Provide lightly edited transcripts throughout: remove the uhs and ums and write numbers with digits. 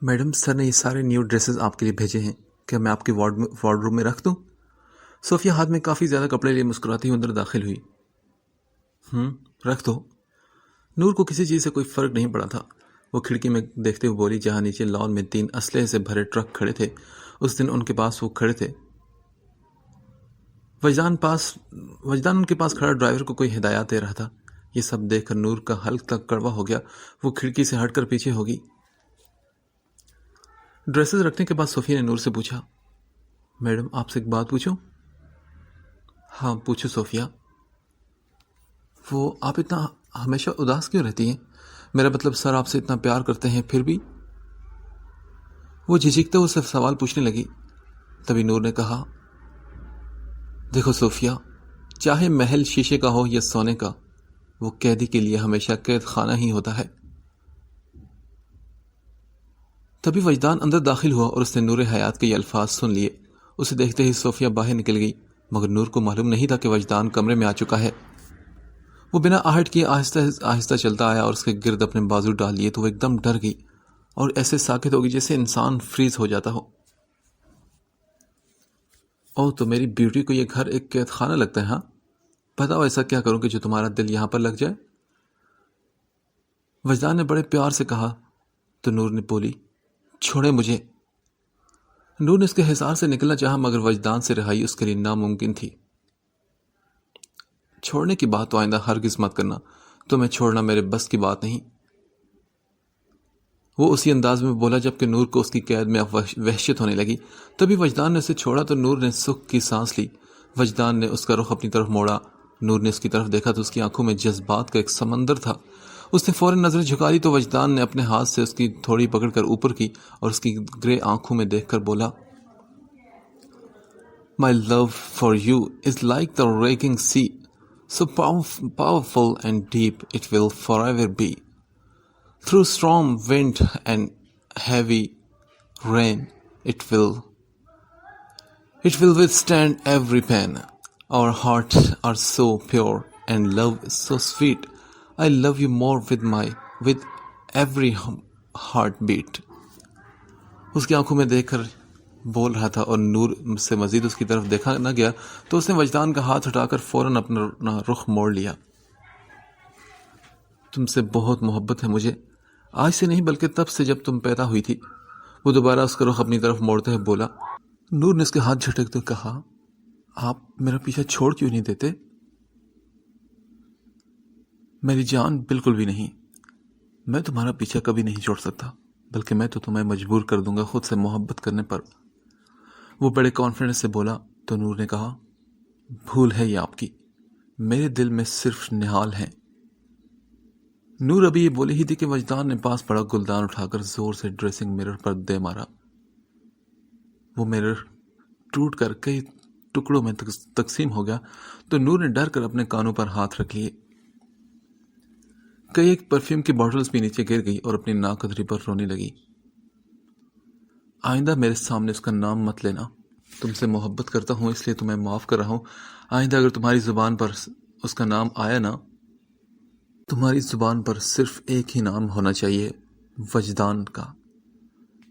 Madam, سر نے یہ سارے نیو ڈریسز آپ کے لیے بھیجے ہیں. کیا میں آپ کے وارڈروب میں رکھ دوں؟ صوفیہ ہاتھ میں کافی زیادہ کپڑے لیے مسکراتی ہوئی اندر داخل ہوئی. رکھ دو. نور کو کسی چیز سے کوئی فرق نہیں پڑا تھا. وہ کھڑکی میں دیکھتے ہوئے بولی، جہاں نیچے لان میں 3 اسلحے سے بھرے ٹرک کھڑے تھے، اس دن ان کے پاس وہ کھڑے تھے. وجدان ان کے پاس کھڑا ڈرائیور کو کوئی ہدایات دے رہا تھا. یہ سب دیکھ کر نور کا حلق تک کڑوا ہو گیا. وہ کھڑکی سے ہٹ کر پیچھے ہوگی. ڈریسز رکھنے کے بعد صوفیہ نے نور سے پوچھا، میڈم آپ سے ایک بات پوچھوں؟ ہاں پوچھو صوفیہ. وہ آپ اتنا ہمیشہ اداس کیوں رہتی ہیں؟ میرا مطلب سر آپ سے اتنا پیار کرتے ہیں پھر بھی. وہ جھجکتے ہوئے صرف سوال پوچھنے لگی. تبھی نور نے کہا، دیکھو صوفیہ، چاہے محل شیشے کا ہو یا سونے کا، وہ قیدی کے لیے ہمیشہ قید خانہ ہی ہوتا ہے. تبھی وجدان اندر داخل ہوا اور اس نے نور حیات کے یہ الفاظ سن لیے. اسے دیکھتے ہی صوفیہ باہر نکل گئی، مگر نور کو معلوم نہیں تھا کہ وجدان کمرے میں آ چکا ہے. وہ بنا آہٹ کیے آہستہ آہستہ چلتا آیا اور اس کے گرد اپنے بازو ڈال لیے تو وہ ایک دم ڈر گئی اور ایسے ساکت ہوگی جیسے انسان فریز ہو جاتا ہو. تو میری بیوٹی کو یہ گھر ایک قید خانہ لگتا ہے؟ ہاں، بتاؤ ایسا کیا کروں کہ جو تمہارا دل یہاں پر لگ جائے؟ وجدان نے بڑے پیار سے کہا. تو نور نے بولی، چھوڑے مجھے. نور نے اس کے حصار سے نکلنا چاہا، مگر وجدان سے رہائی اس کے لیے ناممکن تھی. چھوڑنے کی بات تو آئندہ ہرگز مت کرنا، تمہیں چھوڑنا میرے بس کی بات نہیں. وہ اسی انداز میں بولا جبکہ نور کو اس کی قید میں اب وحشت ہونے لگی. تبھی وجدان نے اسے چھوڑا تو نور نے سکھ کی سانس لی. وجدان نے اس کا رخ اپنی طرف موڑا. نور نے اس کی طرف دیکھا تو اس کی آنکھوں میں جذبات کا ایک سمندر تھا. اس نے فوراً نظر جھکا دی تو وجدان نے اپنے ہاتھ سے اس کی تھوڑی پکڑ کر اوپر کی اور اس کی گرے آنکھوں میں دیکھ کر بولا، My love for you is like the raging sea, so powerful and deep it will forever be. Through storm, wind and heavy rain, it will withstand every pain. Our hearts are so pure and love is so sweet. I love you more with every heartbeat. اس کی آنکھوں میں دیکھ کر بول رہا تھا اور نور سے مزید اس کی طرف دیکھا نہ گیا تو اس نے وجدان کا ہاتھ ہٹا کر فوراً اپنا رخ موڑ لیا. تم سے بہت محبت ہے مجھے، آج سے نہیں بلکہ تب سے جب تم پیدا ہوئی تھی. وہ دوبارہ اس کا رخ اپنی طرف موڑتے ہوئے بولا. نور نے اس کے ہاتھ جھٹکتے ہوئے کہا، آپ میرا پیچھا چھوڑ کیوں نہیں دیتے؟ میری جان، بالکل بھی نہیں. میں تمہارا پیچھا کبھی نہیں چھوڑ سکتا، بلکہ میں تو تمہیں مجبور کر دوں گا خود سے محبت کرنے پر. وہ بڑے کانفیڈنس سے بولا. تو نور نے کہا، بھول ہے یہ آپ کی، میرے دل میں صرف نہال ہیں. نور ابھی یہ بولی ہی تھی کہ وجدان نے پاس پڑا گلدان اٹھا کر زور سے ڈریسنگ مرر پر دے مارا. وہ مرر ٹوٹ کر کئی ٹکڑوں میں تقسیم ہو گیا تو نور نے ڈر کر اپنے کانوں پر ہاتھ رکھ لیے. کئی ایک پرفیوم کی بوٹلز بھی نیچے گر گئی اور اپنی ناقدری پر رونے لگی. آئندہ میرے سامنے اس کا نام مت لینا. تم سے محبت کرتا ہوں اس لیے تمہیں معاف کر رہا ہوں. آئندہ اگر تمہاری زبان پر اس کا نام آیا نا، تمہاری زبان پر صرف ایک ہی نام ہونا چاہیے، وجدان کا.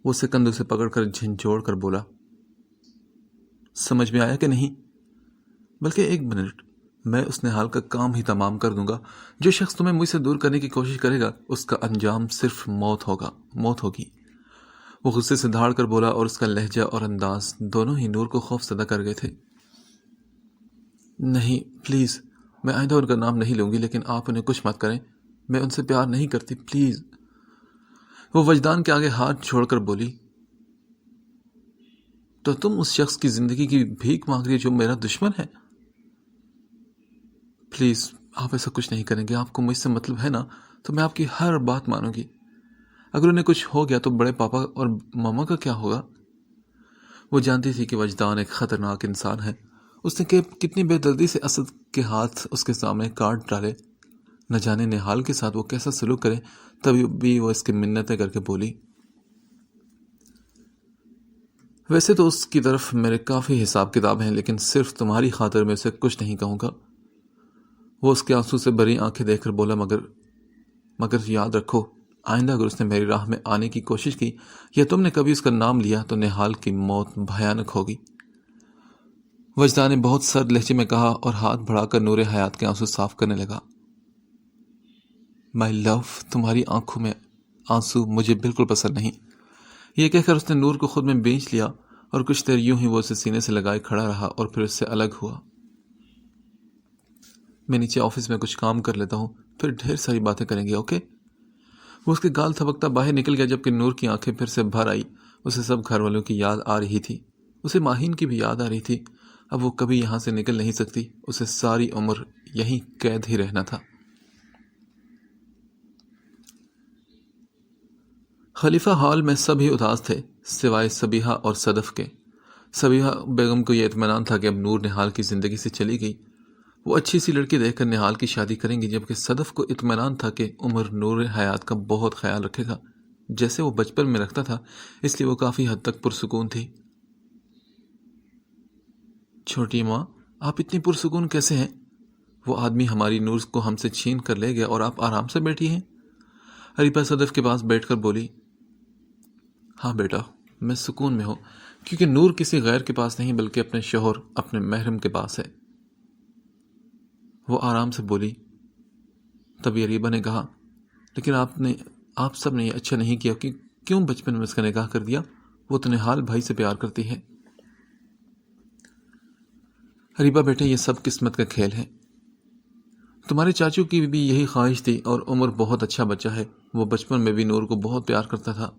وہ اسے کندھوں سے پکڑ کر جھنجھوڑ کر بولا، سمجھ میں آیا کہ نہیں؟ بلکہ ایک منٹ، میں اس نہال کا کام ہی تمام کر دوں گا. جو شخص تمہیں مجھ سے دور کرنے کی کوشش کرے گا اس کا انجام صرف موت ہوگی. وہ غصے سے دھاڑ کر بولا اور اس کا لہجہ اور انداز دونوں ہی نور کو خوف زدہ کر گئے تھے. نہیں پلیز، میں آئندہ ان کا نام نہیں لوں گی، لیکن آپ انہیں کچھ مت کریں. میں ان سے پیار نہیں کرتی، پلیز. وہ وجدان کے آگے ہاتھ چھوڑ کر بولی، تو تم اس شخص کی زندگی کی بھیک مانگ رہی جو میرا دشمن ہے؟ پلیز آپ ایسا کچھ نہیں کریں گے. آپ کو مجھ سے مطلب ہے نا، تو میں آپ کی ہر بات مانوں گی. اگر انہیں کچھ ہو گیا تو بڑے پاپا اور ماما کا کیا ہوگا؟ وہ جانتی تھی کہ وجدان ایک خطرناک انسان ہے. اس نے کتنی بے دردی سے اسد کے ہاتھ اس کے سامنے کاٹ ڈالے. نہ جانے نہال کے ساتھ وہ کیسا سلوک کرے. تبھی بھی وہ اس کی منتیں کر کے بولی، ویسے تو اس کی طرف میرے کافی حساب کتاب ہیں، لیکن صرف تمہاری خاطر میں اسے کچھ نہیں کہوں گا. وہ اس کے آنسو سے بھری آنکھیں دیکھ کر بولا، مگر یاد رکھو آئندہ اگر اس نے میری راہ میں آنے کی کوشش کی یا تم نے کبھی اس کا نام لیا تو نہال کی موت بھیانک ہوگی۔ وجدان نے بہت سرد لہجے میں کہا اور ہاتھ بڑھا کر نور حیات کے آنسو صاف کرنے لگا۔ مائی لو، تمہاری آنکھوں میں آنسو مجھے بالکل پسند نہیں۔ یہ کہہ کر اس نے نور کو خود میں بیچ لیا اور کچھ دیر یوں ہی وہ اسے سینے سے لگائے کھڑا رہا اور پھر اس سے الگ ہوا۔ میں نیچے آفس میں کچھ کام کر لیتا ہوں، پھر ڈھیر ساری باتیں کریں گے، اوکے؟ وہ اس کے گال تھبکتا باہر نکل گیا جبکہ نور کی آنکھیں پھر سے بھر آئی۔ اسے سب گھر والوں کی یاد آ رہی تھی، اسے ماہین کی بھی یاد آ رہی تھی۔ اب وہ کبھی یہاں سے نکل نہیں سکتی، اسے ساری عمر یہیں قید ہی رہنا تھا۔ خلیفہ ہال میں سب ہی اداس تھے سوائے صبیحہ اور صدف کے۔ صبیحہ بیگم کو یہ اطمینان تھا کہ اب نور نہال کی زندگی سے چلی گئی، وہ اچھی سی لڑکی دیکھ کر نہال کی شادی کریں گی، جبکہ صدف کو اطمینان تھا کہ عمر نور حیات کا بہت خیال رکھے گا جیسے وہ بچپن میں رکھتا تھا، اس لیے وہ کافی حد تک پرسکون تھی۔ چھوٹی ماں، آپ اتنی پرسکون کیسے ہیں؟ وہ آدمی ہماری نور کو ہم سے چھین کر لے گیا اور آپ آرام سے بیٹھی ہیں؟ حریبہ صدف کے پاس بیٹھ کر بولی۔ ہاں بیٹا، میں سکون میں ہوں کیونکہ نور کسی غیر کے پاس نہیں بلکہ اپنے شوہر، اپنے محرم کے پاس ہے۔ وہ آرام سے بولی۔ تبھی حریبہ نے کہا، لیکن آپ سب نے یہ اچھا نہیں کیا کہ کیوں بچپن میں اس کا نکاح کر دیا؟ وہ تو نہال بھائی سے پیار کرتی ہے۔ حریبہ بیٹے، یہ سب قسمت کا کھیل ہے۔ تمہارے چاچو کی بھی یہی خواہش تھی اور عمر بہت اچھا بچہ ہے، وہ بچپن میں بھی نور کو بہت پیار کرتا تھا۔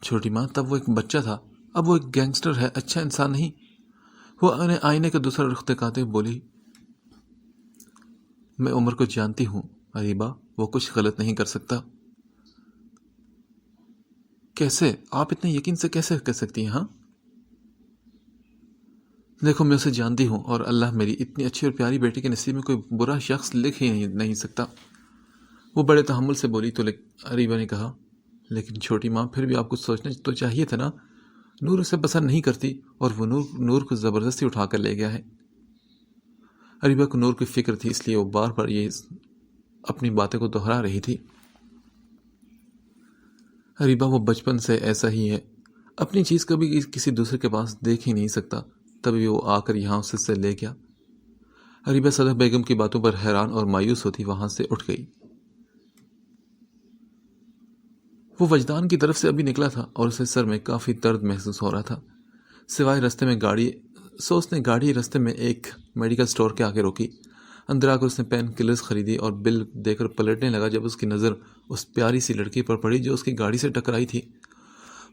چھوٹی ماں، تب وہ ایک بچہ تھا، اب وہ ایک گینگسٹر ہے، اچھا انسان نہیں۔ وہ انہیں آئینے کا دوسرا رخ دکھاتے بولی۔ میں عمر کو جانتی ہوں حریبہ، وہ کچھ غلط نہیں کر سکتا۔ کیسے؟ آپ اتنے یقین سے کیسے کہہ سکتی ہیں؟ ہاں دیکھو، میں اسے جانتی ہوں اور اللہ میری اتنی اچھی اور پیاری بیٹی کے نصیب میں کوئی برا شخص لکھ ہی نہیں سکتا۔ وہ بڑے تحمل سے بولی تو حریبہ نے کہا، لیکن چھوٹی ماں پھر بھی آپ کو سوچنا تو چاہیے تھا نا، نور اسے پسند نہیں کرتی اور وہ نور کو زبردستی اٹھا کر لے گیا ہے۔ حریبہ کو نور کی فکر تھی، اس لیے وہ بار بار یہ اپنی باتیں کو دہرا رہی تھی۔ حریبہ، وہ بچپن سے ایسا ہی ہے، اپنی چیز کبھی کسی دوسرے کے پاس دیکھ ہی نہیں سکتا، تبھی وہ آ کر یہاں اس سے لے گیا۔ حریبہ صدف بیگم کی باتوں پر حیران اور مایوس ہوتی وہاں سے اٹھ گئی۔ وہ وجدان کی طرف سے ابھی نکلا تھا اور اسے سر میں کافی درد محسوس ہو رہا تھا، سوائے رستے میں اس نے گاڑی رستے میں ایک میڈیکل سٹور کے آگے روکی۔ اندر آ کر اس نے پین کلرز خریدی اور بل دے کر پلٹنے لگا جب اس کی نظر اس پیاری سی لڑکی پر پڑی جو اس کی گاڑی سے ٹکرائی تھی۔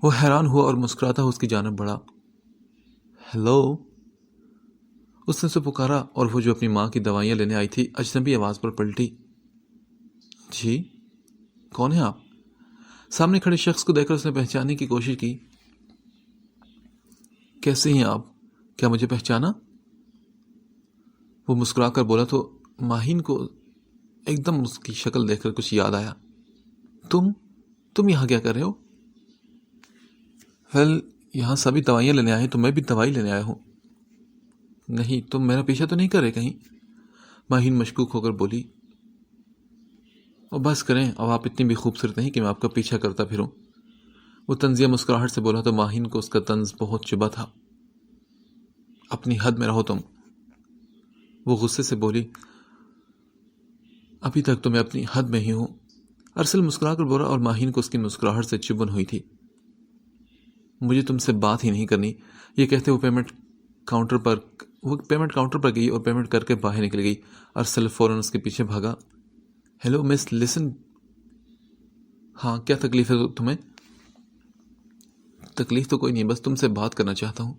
وہ حیران ہوا اور مسکراتا ہوا اس کی جانب بڑھا۔ ہیلو، اس نے اسے پکارا اور وہ جو اپنی ماں کی دوائیاں لینے آئی تھی اجنبی آواز پر پلٹی۔ جی، کون ہیں آپ؟ سامنے کھڑے شخص کو دیکھ کر اس نے پہچاننے کی کوشش کی۔ کیسے ہیں آپ؟ کیا مجھے پہچانا؟ وہ مسکرا کر بولا تو ماہین کو ایک دم اس کی شکل دیکھ کر کچھ یاد آیا۔ تم یہاں کیا کر رہے ہو؟ ویل، یہاں سبھی دوائیاں لینے آئے ہیں تو میں بھی دوائی لینے آیا ہوں۔ نہیں، تم میرا پیچھا تو نہیں کر رہے کہیں؟ ماہین مشکوک ہو کر بولی۔ اور بس کریں، اب آپ اتنی بھی خوبصورت نہیں کہ میں آپ کا پیچھا کرتا پھروں۔ وہ طنزیہ مسکراہٹ سے بولا تو ماہین کو اس کا طنز بہت چبھا تھا۔ اپنی حد میں رہو تم، وہ غصے سے بولی۔ ابھی تک تو میں اپنی حد میں ہی ہوں، ارسل مسکرا کر بولا اور ماہین کو اس کی مسکراہٹ سے چبھن ہوئی تھی۔ مجھے تم سے بات ہی نہیں کرنی، یہ کہتے وہ پیمنٹ کاؤنٹر پر گئی اور پیمنٹ کر کے باہر نکل گئی۔ ارسل فوراً اس کے پیچھے بھاگا۔ ہیلو مس، لسن۔ ہاں، کیا تکلیف ہے تمہیں؟ تکلیف تو کوئی نہیں، بس تم سے بات کرنا چاہتا ہوں۔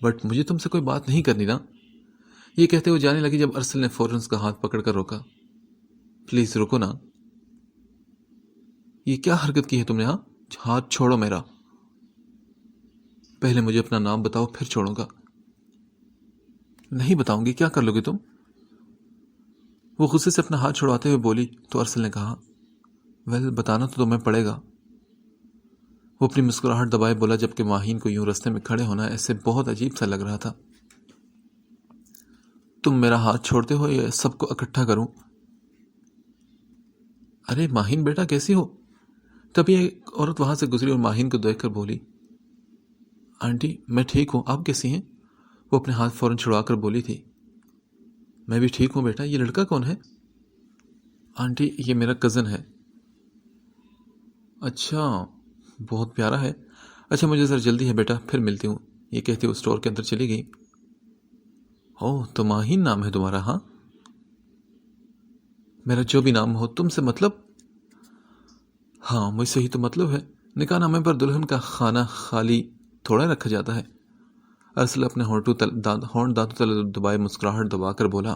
بٹ مجھے تم سے کوئی بات نہیں کرنی نا، یہ کہتے ہوئے جانے لگی جب ارسل نے فوراً اس کا ہاتھ پکڑ کر روکا۔ پلیز رکو نا، یہ کیا حرکت کی ہے تم نے؟ ہاتھ چھوڑو میرا، پہلے مجھے اپنا نام بتاؤ پھر چھوڑوں گا۔ نہیں بتاؤں گی، کیا کر لو گے تم؟ وہ غصے سے اپنا ہاتھ چھڑواتے ہوئے بولی تو ارسل نے کہا، ویل، بتانا تو تمہیں پڑے گا۔ وہ اپنی مسکراہٹ دبائے بولا جبکہ ماہین کو یوں رستے میں کھڑے ہونا ایسے بہت عجیب سا لگ رہا تھا۔ تم میرا ہاتھ چھوڑتے ہو یا سب کو اکٹھا کروں؟ ارے ماہین بیٹا کیسی ہو؟ تبھی ایک عورت وہاں سے گزری اور ماہین کو دیکھ کر بولی آنٹی میں ٹھیک ہوں، آپ کیسی ہیں؟ وہ اپنے ہاتھ فوراً چھڑوا کر بولی تھی میں بھی ٹھیک ہوں بیٹا، یہ لڑکا کون ہے؟ آنٹی یہ میرا کزن ہے۔ اچھا بہت پیارا ہے، اچھا مجھے ذرا جلدی ہے بیٹا، پھر ملتی ہوں، یہ کہتے وہ اسٹور کے اندر چلی گئی۔ اوہ تو ماہین نام ہے تمہارا؟ ہاں میرا جو بھی نام ہو، تم سے مطلب؟ ہاں مجھ سے ہی تو مطلب ہے، نکاح نامے پر دلہن کا خانہ خالی تھوڑا رکھا جاتا ہے۔ ارسل اپنے ہونٹ دانتوں تلے دبائے مسکراہٹ دبا کر بولا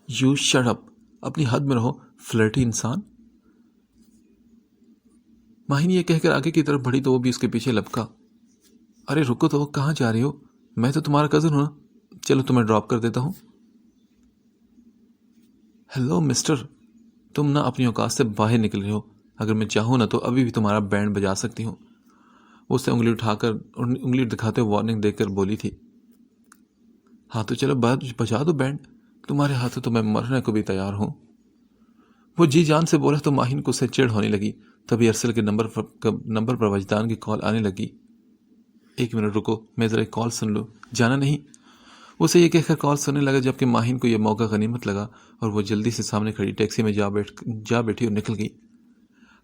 یو شٹ اپ، اپنی حد میں رہو فلرٹی انسان۔ ماہین یہ کہہ کر آگے کی طرف بڑھی تو وہ بھی اس کے پیچھے لپکا۔ ارے رکو تو، کہاں جا رہی ہو؟ میں تو تمہارا کزن ہوں نا، چلو تمہیں ڈراپ کر دیتا ہوں۔ ہیلو مسٹر، تم نہ اپنی اوقات سے باہر نکل رہے ہو، اگر میں چاہوں نا تو ابھی بھی تمہارا بینڈ بجا سکتی ہوں۔ وہ اسے انگلی دکھاتے وارننگ دے کر بولی تھی۔ ہاں تو چلو بجا دو بینڈ، تمہارے ہاتھوں تو میں مرنے کو بھی تیار ہوں۔ وہ جی جان سے بولا تو ماہین کو اسے چڑ ہونے لگی۔ تبھی ارسل کے نمبر پر وجدان کی کال آنے لگی۔ ایک منٹ رکو، میں ذرا ایک کال سن لوں، جانا نہیں۔ اسے یہ کہہ کر کال سننے لگا، جبکہ ماہین کو یہ موقع غنیمت لگا اور وہ جلدی سے سامنے کھڑی ٹیکسی میں جا بیٹھی اور نکل گئی۔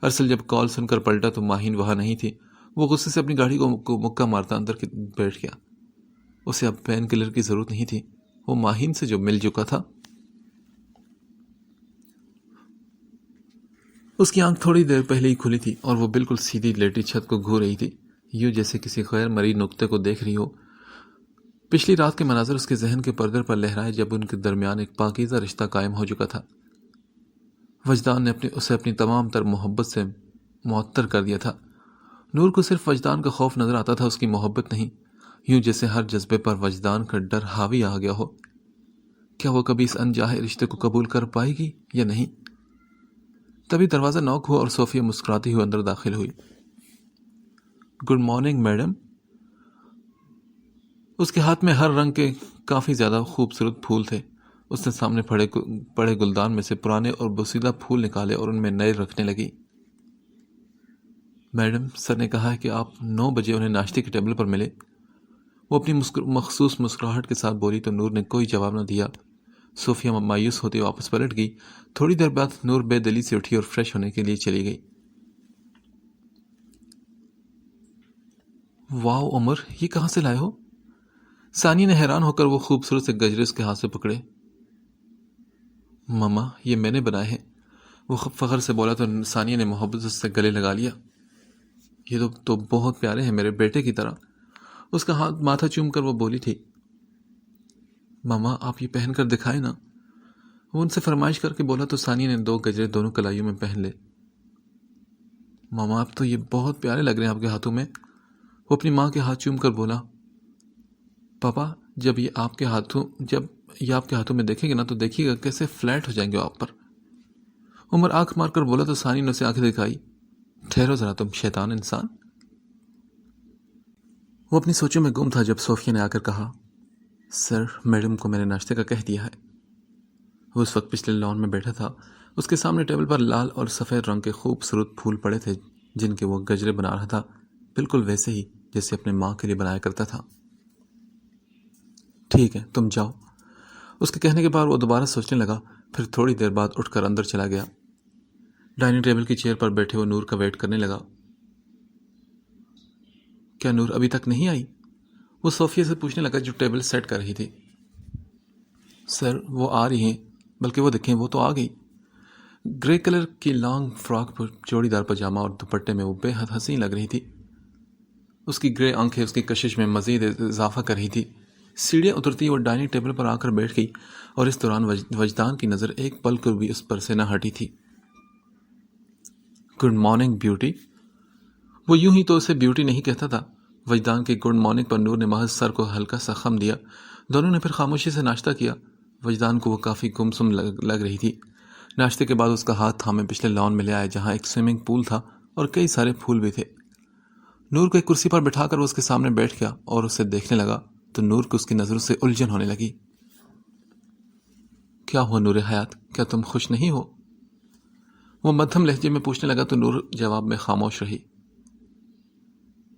ارسل جب کال سن کر پلٹا تو ماہین وہاں نہیں تھی۔ وہ غصے سے اپنی گاڑی کو مکہ مارتا اندر بیٹھ گیا۔ اسے اب پین کلر کی ضرورت نہیں تھی، وہ ماہین سے جو مل چکا تھا۔ اس کی آنکھ تھوڑی دیر پہلے ہی کھلی تھی اور وہ بالکل سیدھی لیٹی چھت کو گھو رہی تھی، یوں جیسے کسی غیر مرئی نقطے کو دیکھ رہی ہو۔ پچھلی رات کے مناظر اس کے ذہن کے پردے پر لہرائے جب ان کے درمیان ایک پاکیزہ رشتہ قائم ہو چکا تھا۔ وجدان نے اسے اپنی تمام تر محبت سے معطر کر دیا تھا۔ نور کو صرف وجدان کا خوف نظر آتا تھا، اس کی محبت نہیں، یوں جیسے ہر جذبے پر وجدان کا ڈر حاوی آ گیا ہو۔ کیا وہ کبھی اس انجاہے رشتے کو قبول کر پائے گی یا نہیں؟ تبھی دروازہ نوک ہوا اور صوفیہ مسکراتی ہوئی اندر داخل ہوئی۔ Good morning madam. اس کے ہاتھ میں ہر رنگ کے کافی زیادہ خوبصورت پھول تھے۔ اس نے سامنے پڑے گلدان میں سے پرانے اور بوسیدہ پھول نکالے اور ان میں نئے رکھنے لگی۔ میڈم سر نے کہا ہے کہ آپ 9 بجے انہیں ناشتے کے ٹیبل پر ملے۔ وہ اپنی مخصوص مسکراہٹ کے ساتھ بولی تو نور نے کوئی جواب نہ دیا۔ صوفیہ مایوس ہوتی واپس پلٹ گئی۔ تھوڑی دیر بعد نور بے دلی سے اٹھی اور فریش ہونے کے لیے چلی گئی۔ واو عمر، یہ کہاں سے لائے ہو؟ ثانیہ نے حیران ہو کر وہ خوبصورت سے گجرے اس کے ہاتھ سے پکڑے۔ ماما یہ میں نے بنائے ہیں، وہ فخر سے بولا تو ثانیہ نے محبت سے گلے لگا لیا۔ یہ تو بہت پیارے ہیں، میرے بیٹے کی طرح۔ اس کا ہاتھ ماتھا چوم کر وہ بولی تھی۔ ماما آپ یہ پہن کر دکھائے نا، وہ ان سے فرمائش کر کے بولا تو ثانیہ نے 2 گجرے دونوں کلائیوں میں پہن لے۔ ماما اب تو یہ بہت پیارے لگ رہے ہیں آپ کے ہاتھوں میں، وہ اپنی ماں کے ہاتھ چوم کر بولا۔ پاپا جب یہ آپ کے ہاتھوں میں دیکھیں گے نا تو دیکھیے گا کیسے فلیٹ ہو جائیں گے آپ پر۔ عمر آنکھ مار کر بولا تو ثانیہ نے اسے آنکھیں دکھائی۔ ٹھہرو ذرا تم شیطان انسان۔ وہ اپنی سوچوں میں گم تھا جب صوفیہ نے آ کر کہا، سر میڈم کو میں نے ناشتے کا کہہ دیا ہے۔ وہ اس وقت پچھلے لان میں بیٹھا تھا۔ اس کے سامنے ٹیبل پر لال اور سفید رنگ کے خوبصورت پھول پڑے تھے جن کے وہ گجرے بنا رہا تھا، بالکل ویسے ہی جیسے اپنے ماں کے لیے بنایا کرتا تھا۔ ٹھیک ہے تم جاؤ۔ اس کے کہنے کے بعد وہ دوبارہ سوچنے لگا، پھر تھوڑی دیر بعد اٹھ کر اندر چلا گیا۔ ڈائننگ ٹیبل کی چیئر پر بیٹھے وہ نور کا ویٹ کرنے لگا۔ کیا نور ابھی تک نہیں آئی؟ وہ صوفیہ سے پوچھنے لگا جو ٹیبل سیٹ کر رہی تھی۔ سر وہ آ رہی ہیں، بلکہ وہ دیکھیں وہ تو آ گئی۔ گرے کلر کی لانگ فراک پر چوڑی دار پاجامہ اور دوپٹے میں وہ بے حد حسین لگ رہی تھی۔ اس کی گرے آنکھیں اس کی کشش میں مزید اضافہ کر رہی تھی۔ سیڑھیاں اترتی وہ ڈائننگ ٹیبل پر آ کر بیٹھ گئی اور اس دوران وجدان کی نظر ایک پل کو بھی اس پر سے نہ ہٹی تھی۔ Good morning beauty. وہ یوں ہی تو اسے بیوٹی نہیں کہتا تھا۔ وجدان کے گڈ مارننگ پر نور نے محض سر کو ہلکا سا خم دیا۔ دونوں نے پھر خاموشی سے ناشتہ کیا۔ وجدان کو وہ کافی گمسم لگ رہی تھی۔ ناشتے کے بعد اس کا ہاتھ تھامے پچھلے لان میں لے آئے جہاں ایک سوئمنگ پول تھا اور کئی سارے پھول بھی تھے۔ نور کو ایک کرسی پر بٹھا کر وہ اس کے سامنے بیٹھ گیا اور اسے دیکھنے لگا تو نور کو اس کی نظروں سے الجھن ہونے لگی۔ کیا ہوا نور حیات، کیا تم خوش نہیں ہو؟ وہ مدھم لہجے میں پوچھنے لگا تو نور جواب میں خاموش رہی۔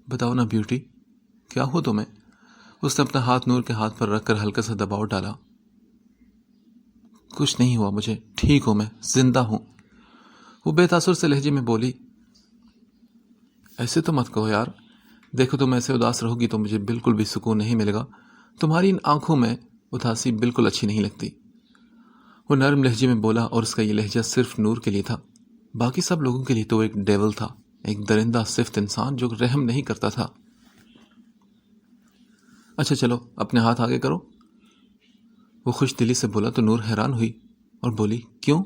بتاؤ نا بیوٹی، کیا ہو تمہیں؟ اس نے اپنا ہاتھ نور کے ہاتھ پر رکھ کر ہلکا سا دباؤ ڈالا۔ کچھ نہیں ہوا مجھے، ٹھیک ہوں، میں زندہ ہوں، وہ بے تاثر سے لہجے میں بولی۔ ایسے تو مت کہو یار، دیکھو تم ایسے اداس رہو گی تو مجھے بالکل بھی سکون نہیں ملے گا، تمہاری ان آنکھوں میں اداسی بالکل اچھی نہیں لگتی، وہ نرم لہجے میں بولا، اور اس کا یہ لہجہ صرف نور کے لیے تھا، باقی سب لوگوں کے لیے تو ایک ڈیول تھا، ایک درندہ صفت انسان جو رحم نہیں کرتا تھا۔ اچھا چلو اپنے ہاتھ آگے کرو، وہ خوش دلی سے بولا تو نور حیران ہوئی اور بولی کیوں؟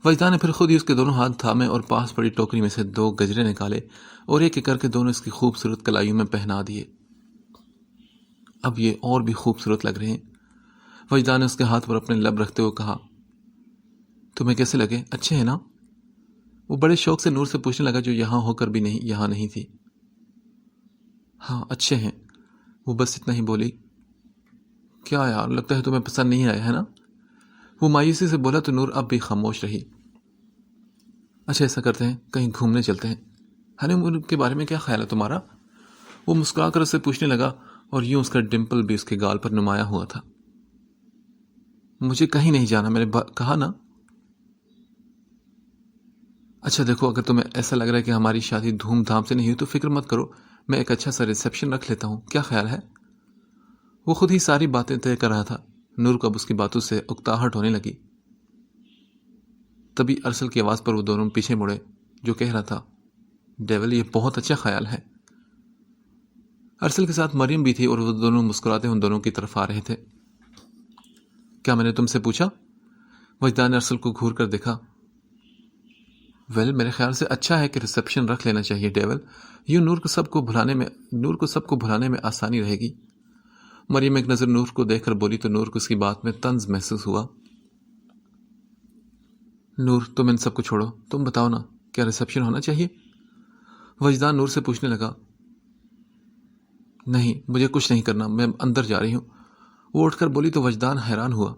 وجدان نے پھر خود ہی اس کے دونوں ہاتھ تھامے اور پاس پڑی ٹوکری میں سے 2 گجرے نکالے اور ایک ایک کر کے دونوں اس کی خوبصورت کلائیوں میں پہنا دیے۔ اب یہ اور بھی خوبصورت لگ رہے ہیں، وجدان نے اس کے ہاتھ پر اپنے لب رکھتے ہوئے کہا۔ تمہیں کیسے لگے، اچھے ہیں نا؟ وہ بڑے شوق سے نور سے پوچھنے لگا جو یہاں ہو کر بھی یہاں نہیں تھی۔ ہاں اچھے ہیں، وہ بس اتنا ہی بولی۔ کیا یار، لگتا ہے تمہیں پسند نہیں آیا ہے نا؟ وہ مایوسی سے بولا تو نور اب بھی خاموش رہی۔ اچھا ایسا کرتے ہیں، کہیں گھومنے چلتے ہیں، ہنی مون کے بارے میں کیا خیال ہے تمہارا؟ وہ مسکرا کر اس سے پوچھنے لگا اور یوں اس کا ڈمپل بھی اس کے گال پر نمایاں ہوا تھا۔ مجھے کہیں نہیں جانا، میں نے کہا نا۔ اچھا دیکھو، اگر تمہیں ایسا لگ رہا ہے کہ ہماری شادی دھوم دھام سے نہیں ہوئی تو فکر مت کرو، میں ایک اچھا سا ریسیپشن رکھ لیتا ہوں، کیا خیال ہے؟ وہ خود ہی ساری باتیں طے کر رہا تھا، نور کو اب اس کی باتوں سے اکتاہٹ ہونے لگی۔ تبھی ارسل کی آواز پر وہ دونوں پیچھے مڑے جو کہہ رہا تھا، ڈیول یہ بہت اچھا خیال ہے۔ ارسل کے ساتھ مریم بھی تھی اور وہ دونوں مسکراتے ان دونوں کی طرف آ رہے تھے۔ کیا میں نے تم سے پوچھا؟ وجدان نے ارسل کو گھور کر دیکھا۔ میرے خیال سے اچھا ہے کہ ریسیپشن رکھ لینا چاہیے ڈیول، یوں نور کو سب کو بھلانے میں آسانی رہے گی۔ مریم ایک نظر نور کو دیکھ کر بولی تو نور کو اس کی بات میں طنز محسوس ہوا۔ نور تم ان سب کو چھوڑو، تم بتاؤ نا، کیا ریسیپشن ہونا چاہیے؟ وجدان نور سے پوچھنے لگا۔ نہیں، مجھے کچھ نہیں کرنا، میں اندر جا رہی ہوں، وہ اٹھ کر بولی تو وجدان حیران ہوا۔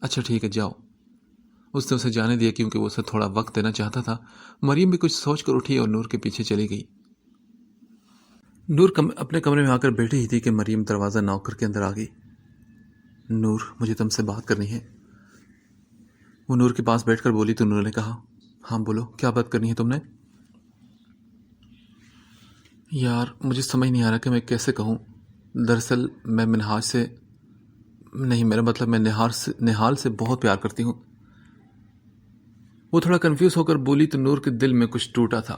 اچھا ٹھیک ہے جاؤ، اس نے اسے جانے دیا کیونکہ وہ اسے تھوڑا وقت دینا چاہتا تھا۔ مریم بھی کچھ سوچ کر اٹھی اور نور کے پیچھے چلی گئی۔ نور اپنے کمرے میں آ کر بیٹھی ہی تھی کہ مریم دروازہ نوک کر کے اندر آ گئی۔ نور مجھے تم سے بات کرنی ہے، وہ نور کے پاس بیٹھ کر بولی تو نور نے کہا، ہاں بولو، کیا بات کرنی ہے تم نے؟ یار مجھے سمجھ نہیں آ رہا کہ میں کیسے کہوں، دراصل میں منہاج سے نہیں، میرا مطلب میں نہال سے بہت پیار کرتی ہوں۔ وہ تھوڑا کنفیوز ہو کر بولی تو نور کے دل میں کچھ ٹوٹا تھا،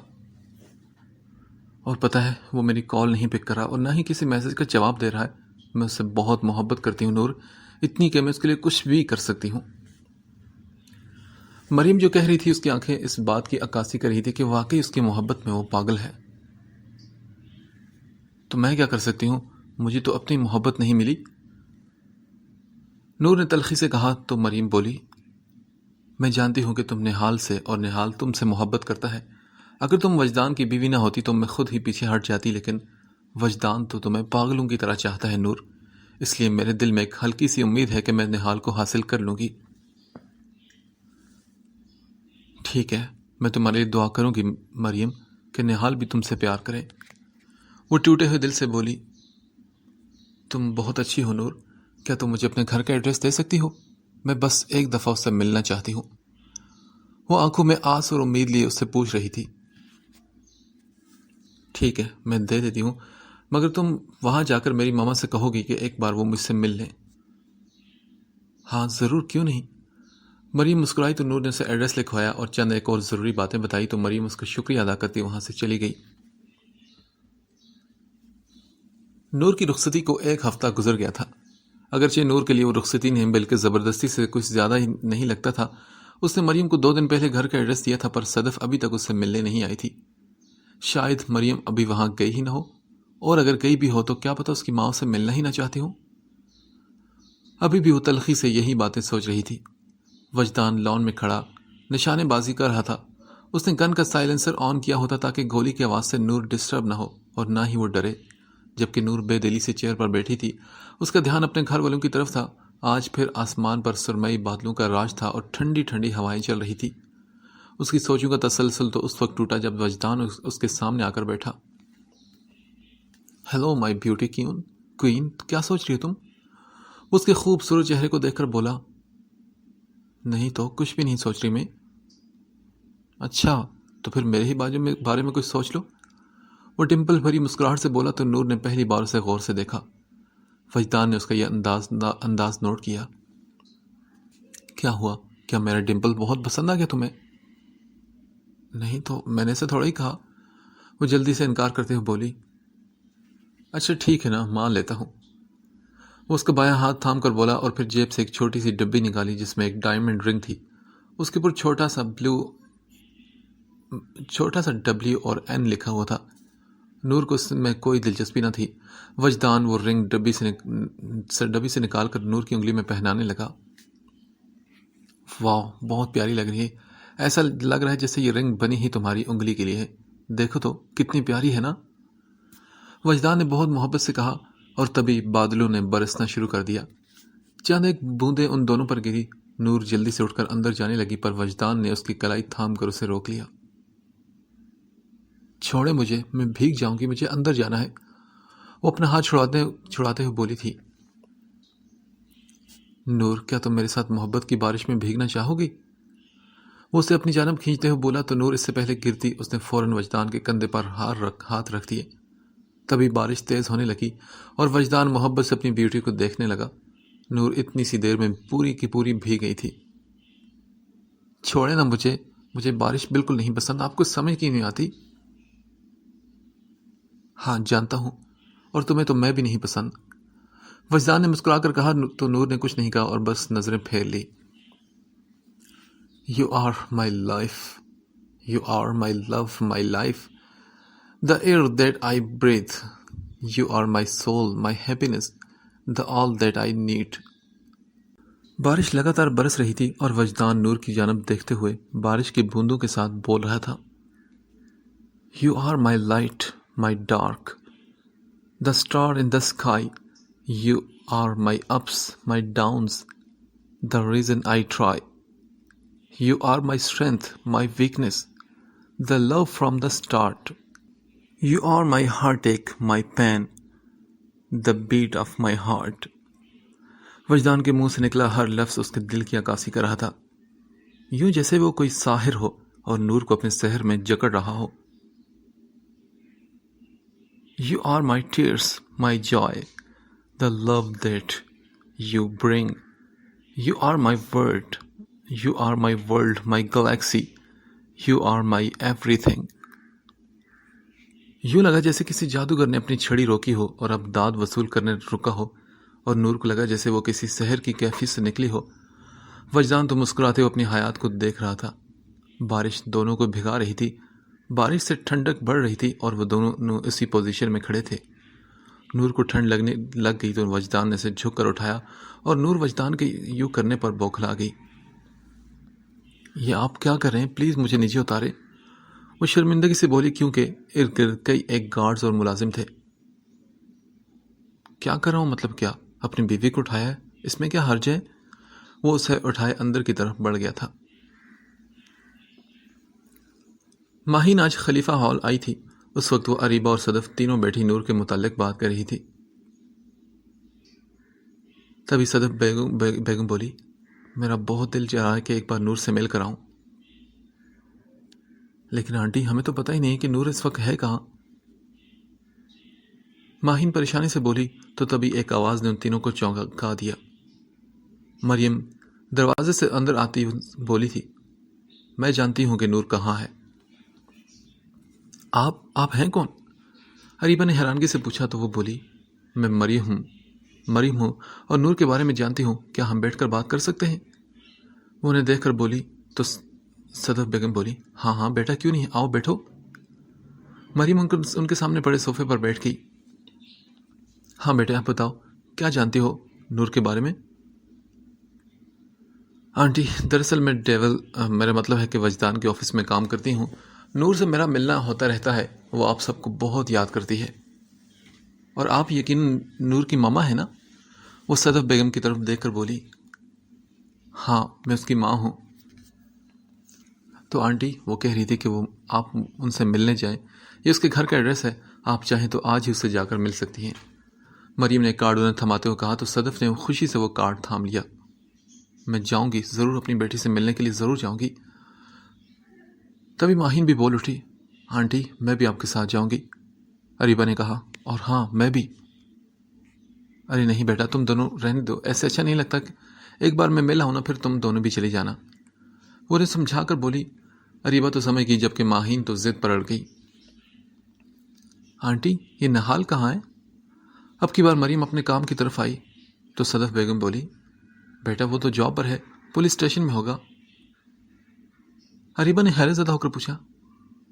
اور پتہ ہے وہ میری کال نہیں پک کر رہا اور نہ ہی کسی میسج کا جواب دے رہا ہے۔ میں اس سے بہت محبت کرتی ہوں نور، اتنی کہ میں اس کے لیے کچھ بھی کر سکتی ہوں۔ مریم جو کہہ رہی تھی اس کی آنکھیں اس بات کی عکاسی کر رہی تھی کہ واقعی اس کی محبت میں وہ پاگل ہے۔ تو میں کیا کر سکتی ہوں، مجھے تو اپنی محبت نہیں ملی، نور نے تلخی سے کہا تو مریم بولی، میں جانتی ہوں کہ تم نہال سے اور نہال تم سے محبت کرتا ہے، اگر تم وجدان کی بیوی نہ ہوتی تو میں خود ہی پیچھے ہٹ جاتی، لیکن وجدان تو تمہیں پاگلوں کی طرح چاہتا ہے نور، اس لیے میرے دل میں ایک ہلکی سی امید ہے کہ میں نہال کو حاصل کر لوں گی۔ ٹھیک ہے، میں تمہارے لیے دعا کروں گی مریم کہ نہال بھی تم سے پیار کرے، وہ ٹوٹے ہوئے دل سے بولی۔ تم بہت اچھی ہو نور، کیا تم مجھے اپنے گھر کا ایڈریس دے سکتی ہو؟ میں بس ایک دفعہ اس سے ملنا چاہتی ہوں، وہ آنکھوں میں آس اور امید لیے اس سے پوچھ رہی تھی۔ ٹھیک ہے، میں دے دیتی ہوں، مگر تم وہاں جا کر میری ماما سے کہو گی کہ ایک بار وہ مجھ سے مل لیں۔ ہاں ضرور، کیوں نہیں، مریم مسکرائی تو نور نے اسے ایڈریس لکھوایا اور چند ایک اور ضروری باتیں بتائی تو مریم اس کا شکریہ ادا کرتی وہاں سے چلی گئی۔ نور کی رخصتی کو 1 ہفتہ گزر گیا تھا، اگرچہ نور کے لیے وہ رخصتی نہیں بلکہ زبردستی سے کچھ زیادہ ہی نہیں لگتا تھا۔ اس نے مریم کو 2 دن پہلے گھر کا ایڈریس دیا تھا پر صدف ابھی تک اس سے ملنے نہیں آئی تھی۔ شاید مریم ابھی وہاں گئی ہی نہ ہو، اور اگر گئی بھی ہو تو کیا پتہ اس کی ماں سے ملنا ہی نہ چاہتی ہوں۔ ابھی بھی وہ تلخی سے یہی باتیں سوچ رہی تھی۔ وجدان لان میں کھڑا نشانے بازی کر رہا تھا، اس نے گن کا سائلنسر آن کیا ہوتا تاکہ گولی کی آواز سے نور ڈسٹرب نہ ہو اور نہ ہی وہ ڈرے، جبکہ نور بے دلی سے چیئر پر بیٹھی تھی، اس کا دھیان اپنے گھر والوں کی طرف تھا آج پھر آسمان پر سرمئی بادلوں کا راج تھا اور ٹھنڈی ٹھنڈی ہوائیں چل رہی تھی۔ اس کی سوچوں کا تسلسل تو اس وقت ٹوٹا جب وجدان اس کے سامنے آ کر بیٹھا۔ ہیلو مائی بیوٹی کوئین، کیا سوچ رہی ہو تم؟ اس کے خوبصورت چہرے کو دیکھ کر بولا۔ نہیں تو کچھ بھی نہیں سوچ رہی میں۔ اچھا تو پھر میرے ہی بارے میں کچھ سوچ لو، وہ ڈمپل بھری مسکراہٹ سے بولا تو نور نے پہلی بار اسے غور سے دیکھا۔ وجدان نے اس کا یہ انداز نوٹ کیا۔ کیا ہوا؟ کیا میرا ڈمپل بہت پسند آ گیا تمہیں؟ نہیں تو میں نے اسے تھوڑا ہی کہا، وہ جلدی سے انکار کرتے ہوئے بولی۔ اچھا ٹھیک ہے نا، مان لیتا ہوں۔ وہ اس کا بایاں ہاتھ تھام کر بولا اور پھر جیب سے ایک چھوٹی سی ڈبی نکالی جس میں ایک ڈائمنڈ رنگ تھی۔ اس کے اوپر چھوٹا سا W اور N لکھا ہوا تھا۔ نور کو اس میں کوئی دلچسپی نہ تھی۔ وجدان وہ رنگ ڈبی سے نکال کر نور کی انگلی میں پہنانے لگا۔ واہ، بہت پیاری لگ رہی ہے، ایسا لگ رہا ہے جیسے یہ رنگ بنی ہی تمہاری انگلی کے لیے ہے، دیکھو تو کتنی پیاری ہے نا؟ وجدان نے بہت محبت سے کہا اور تبھی بادلوں نے برسنا شروع کر دیا۔ چند ایک بوندیں ان دونوں پر گری۔ نور جلدی سے اٹھ کر اندر جانے لگی پر وجدان نے اس کی کلائی تھام کر اسے روک لیا۔ چھوڑے مجھے، میں بھیگ جاؤں گی، مجھے اندر جانا ہے، وہ اپنا ہاتھ چھڑاتے ہوئے بولی تھی۔ نور، کیا تم میرے ساتھ محبت کی بارش میں بھیگنا چاہو گی؟ وہ اسے اپنی جانب کھینچتے ہوئے بولا تو نور اس سے پہلے گرتی اس نے فوراً وجدان کے کندھے پر ہاتھ رکھ دیے۔ تبھی بارش تیز ہونے لگی اور وجدان محبت سے اپنی بیوٹی کو دیکھنے لگا۔ نور اتنی سی دیر میں پوری کی پوری بھیگ گئی تھی۔ چھوڑے نا مجھے بارش بالکل نہیں پسند، آپ کو سمجھ کی نہیں آتی؟ ہاں جانتا ہوں، اور تمہیں تو میں بھی نہیں پسند، وجدان نے مسکرا کر کہا تو نور نے کچھ نہیں کہا اور بس نظریں پھیر لی۔ You are my life. You are my love, my life. The air that I breathe. You are my soul, my happiness. The all that I need. بارش لگاتار برس رہی تھی اور وجدان نور کی جانب دیکھتے ہوئے بارش کی بوندوں کے ساتھ بول رہا تھا۔ You are my light, my dark. The star in the sky. You are my ups, my downs. The reason I try. You are my strength, my weakness, the love from the start. You are my heartache, my pain, the beat of my heart. وجدان کے منہ سے نکلا ہر لفظ اس کے دل کی عکاسی کر رہا تھا، یوں جیسے وہ کوئی ساحر ہو اور نور کو اپنے سحر میں جکڑ رہا ہو۔ You are my tears, my joy, the love that you bring. You are my word. You are my world, my galaxy. You are my everything. یوں لگا جیسے کسی جادوگر نے اپنی چھڑی روکی ہو اور اب داد وصول کرنے رکا ہو، اور نور کو لگا جیسے وہ کسی سحر کی کیفیت سے نکلی ہو۔ وجدان تو مسکراتے ہوئے اپنی حیات کو دیکھ رہا تھا۔ بارش دونوں کو بھگا رہی تھی، بارش سے ٹھنڈک بڑھ رہی تھی اور وہ دونوں اسی پوزیشن میں کھڑے تھے۔ نور کو ٹھنڈ لگ گئی تو وجدان نے اسے جھک کر اٹھایا اور نور وجدان کے یوں کرنے پر بوکھلا گئی۔ یہ آپ کیا کر رہے ہیں؟ پلیز مجھے نیچے اتارے، وہ شرمندگی سے بولی، کیونکہ ارد گرد کئی ایک گارڈز اور ملازم تھے۔ کیا کر رہا ہوں مطلب کیا؟ اپنی بیوی کو اٹھایا ہے، اس میں کیا حرج ہے؟ وہ اسے اٹھائے اندر کی طرف بڑھ گیا تھا۔ ماہین آج خلیفہ ہال آئی تھی۔ اس وقت وہ اریبہ اور صدف تینوں بیٹھی نور کے متعلق بات کر رہی تھی۔ تبھی صدف بیگم بولی، میرا بہت دل چاہ رہا ہے کہ ایک بار نور سے مل کر آؤں، لیکن آنٹی ہمیں تو پتہ ہی نہیں کہ نور اس وقت ہے کہاں۔ ماہین پریشانی سے بولی تو تبھی ایک آواز نے ان تینوں کو چونکا دیا۔ مریم دروازے سے اندر آتی بولی تھی، میں جانتی ہوں کہ نور کہاں ہے۔ آپ ہیں کون؟ اریبہ نے حیرانگی سے پوچھا تو وہ بولی، میں مریم ہوں اور نور کے بارے میں جانتی ہوں، کیا ہم بیٹھ کر بات کر سکتے ہیں؟ وہ انہیں دیکھ کر بولی تو صدف بیگم بولی، ہاں بیٹا، کیوں نہیں، آؤ بیٹھو۔ مریم ان کے سامنے پڑے صوفے پر بیٹھ گئی۔ ہاں بیٹے، آپ بتاؤ کیا جانتی ہو نور کے بارے میں؟ آنٹی دراصل میں میرا مطلب ہے کہ وجدان کے آفس میں کام کرتی ہوں، نور سے میرا ملنا ہوتا رہتا ہے، وہ آپ سب کو بہت یاد کرتی ہے، اور آپ یقیناً نور کی ماما ہے نا؟ وہ صدف بیگم کی طرف دیکھ کر بولی، ہاں میں اس کی ماں ہوں۔ تو آنٹی وہ کہہ رہی تھی کہ وہ آپ ان سے ملنے جائیں، یہ اس کے گھر کا ایڈریس ہے، آپ چاہیں تو آج ہی اس سے جا کر مل سکتی ہیں۔ مریم نے کارڈ انہیں تھماتے ہوئے کہا تو صدف نے خوشی سے وہ کارڈ تھام لیا۔ میں جاؤں گی، ضرور اپنی بیٹی سے ملنے کے لیے ضرور جاؤں گی۔ تبھی ماہین بھی بول اٹھی، آنٹی میں بھی آپ کے ساتھ جاؤں گی۔ اریبہ نے کہا، اور ہاں میں بھی۔ ارے نہیں بیٹا، تم دونوں رہنے دو، ایسے اچھا نہیں لگتا کہ ایک بار میں مل آؤں نا، پھر تم دونوں بھی چلی جانا۔ وہ انہیں سمجھا کر بولی۔ اریبہ تو سمجھ گئی، جبکہ ماہین تو ضد پر اڑ گئی۔ آنٹی یہ نہال کہاں ہے؟ اب کی بار مریم اپنے کام کی طرف آئی تو صدف بیگم بولی، بیٹا وہ تو جاب پر ہے، پولیس اسٹیشن میں ہوگا۔ اریبہ نے حیرت زدہ ہو کر پوچھا،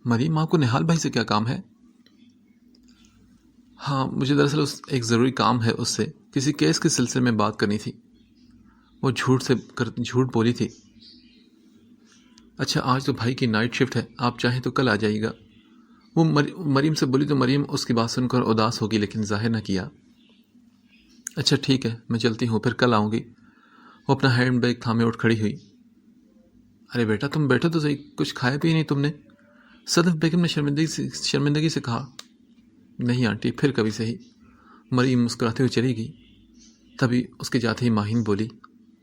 مریم آپ کو نہال بھائی سے کیا کام ہے؟ ہاں مجھے دراصل ایک ضروری کام ہے، اس سے کسی کیس کے سلسلے میں بات کرنی تھی۔ وہ جھوٹ بولی تھی۔ اچھا آج تو بھائی کی نائٹ شفٹ ہے، آپ چاہیں تو کل آ جائیے گا۔ وہ مریم سے بولی تو مریم اس کی بات سن کر اداس ہوگی، لیکن ظاہر نہ کیا۔ اچھا ٹھیک ہے میں چلتی ہوں، پھر کل آؤں گی۔ وہ اپنا ہینڈ بیگ تھامے اٹھ کھڑی ہوئی۔ ارے بیٹا تم بیٹھو تو صحیح، کچھ کھایا پیا نہیں تم نے؟ صدف بیگم نے شرمندگی سے کہا۔ نہیں آنٹی، پھر کبھی صحیح۔ مریم مسکراتے ہوئے چلی گئی۔ تبھی اس کے جاتے ہی ماہین بولی،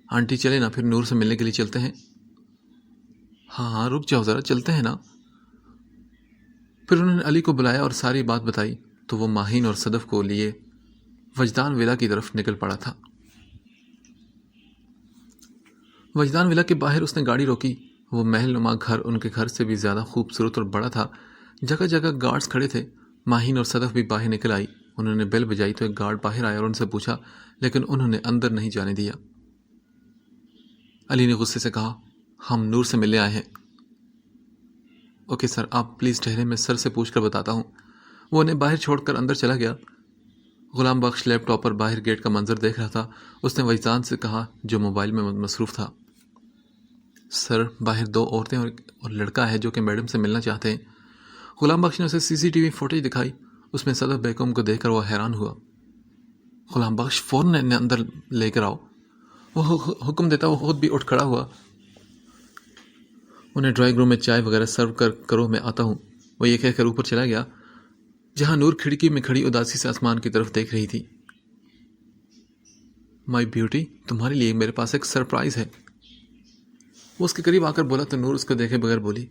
آنٹی چلے نا، پھر نور سے ملنے کے لیے چلتے ہیں۔ ہاں ہاں رک جاؤ ذرا، چلتے ہیں نا۔ پھر انہوں نے علی کو بلایا اور ساری بات بتائی تو وہ ماہین اور صدف کو لیے وجدان ولا کی طرف نکل پڑا تھا۔ وجدان ولا کے باہر اس نے گاڑی روکی۔ وہ محل نما گھر ان کے گھر سے بھی زیادہ خوبصورت اور بڑا تھا۔ جگہ جگہ گارڈز کھڑے تھے۔ ماہین اور صدف بھی باہر نکل آئی۔ انہوں نے بیل بجائی تو ایک گارڈ باہر آیا اور ان سے پوچھا، لیکن انہوں نے اندر نہیں جانے دیا۔ علی نے غصے سے کہا، ہم نور سے ملنے آئے ہیں۔ اوکے سر، آپ پلیز ٹھہرے، میں سر سے پوچھ کر بتاتا ہوں۔ وہ انہیں باہر چھوڑ کر اندر چلا گیا۔ غلام بخش لیپ ٹاپ پر باہر گیٹ کا منظر دیکھ رہا تھا۔ اس نے وجدان سے کہا جو موبائل میں مصروف تھا، سر باہر 2 عورتیں اور لڑکا ہے جو کہ میڈم سے ملنا چاہتے ہیں۔ غلام بخش نے اسے CCTV فوٹیج دکھائی۔ اس میں صدف بیگم کو دیکھ کر وہ حیران ہوا۔ غلام بخش فوراً انہیں اندر لے کر آؤ۔ وہ حکم دیتا وہ خود بھی اٹھ کھڑا ہوا۔ انہیں ڈرائنگ روم میں چائے وغیرہ سرو کرو، میں آتا ہوں۔ وہ یہ کہہ کر اوپر چلا گیا جہاں نور کھڑکی میں کھڑی اداسی سے آسمان کی طرف دیکھ رہی تھی۔ مائی بیوٹی، تمہارے لیے میرے پاس ایک سرپرائز ہے۔ وہ اس کے قریب آ کر بولا تو نور اس کو دیکھے بغیر بولی،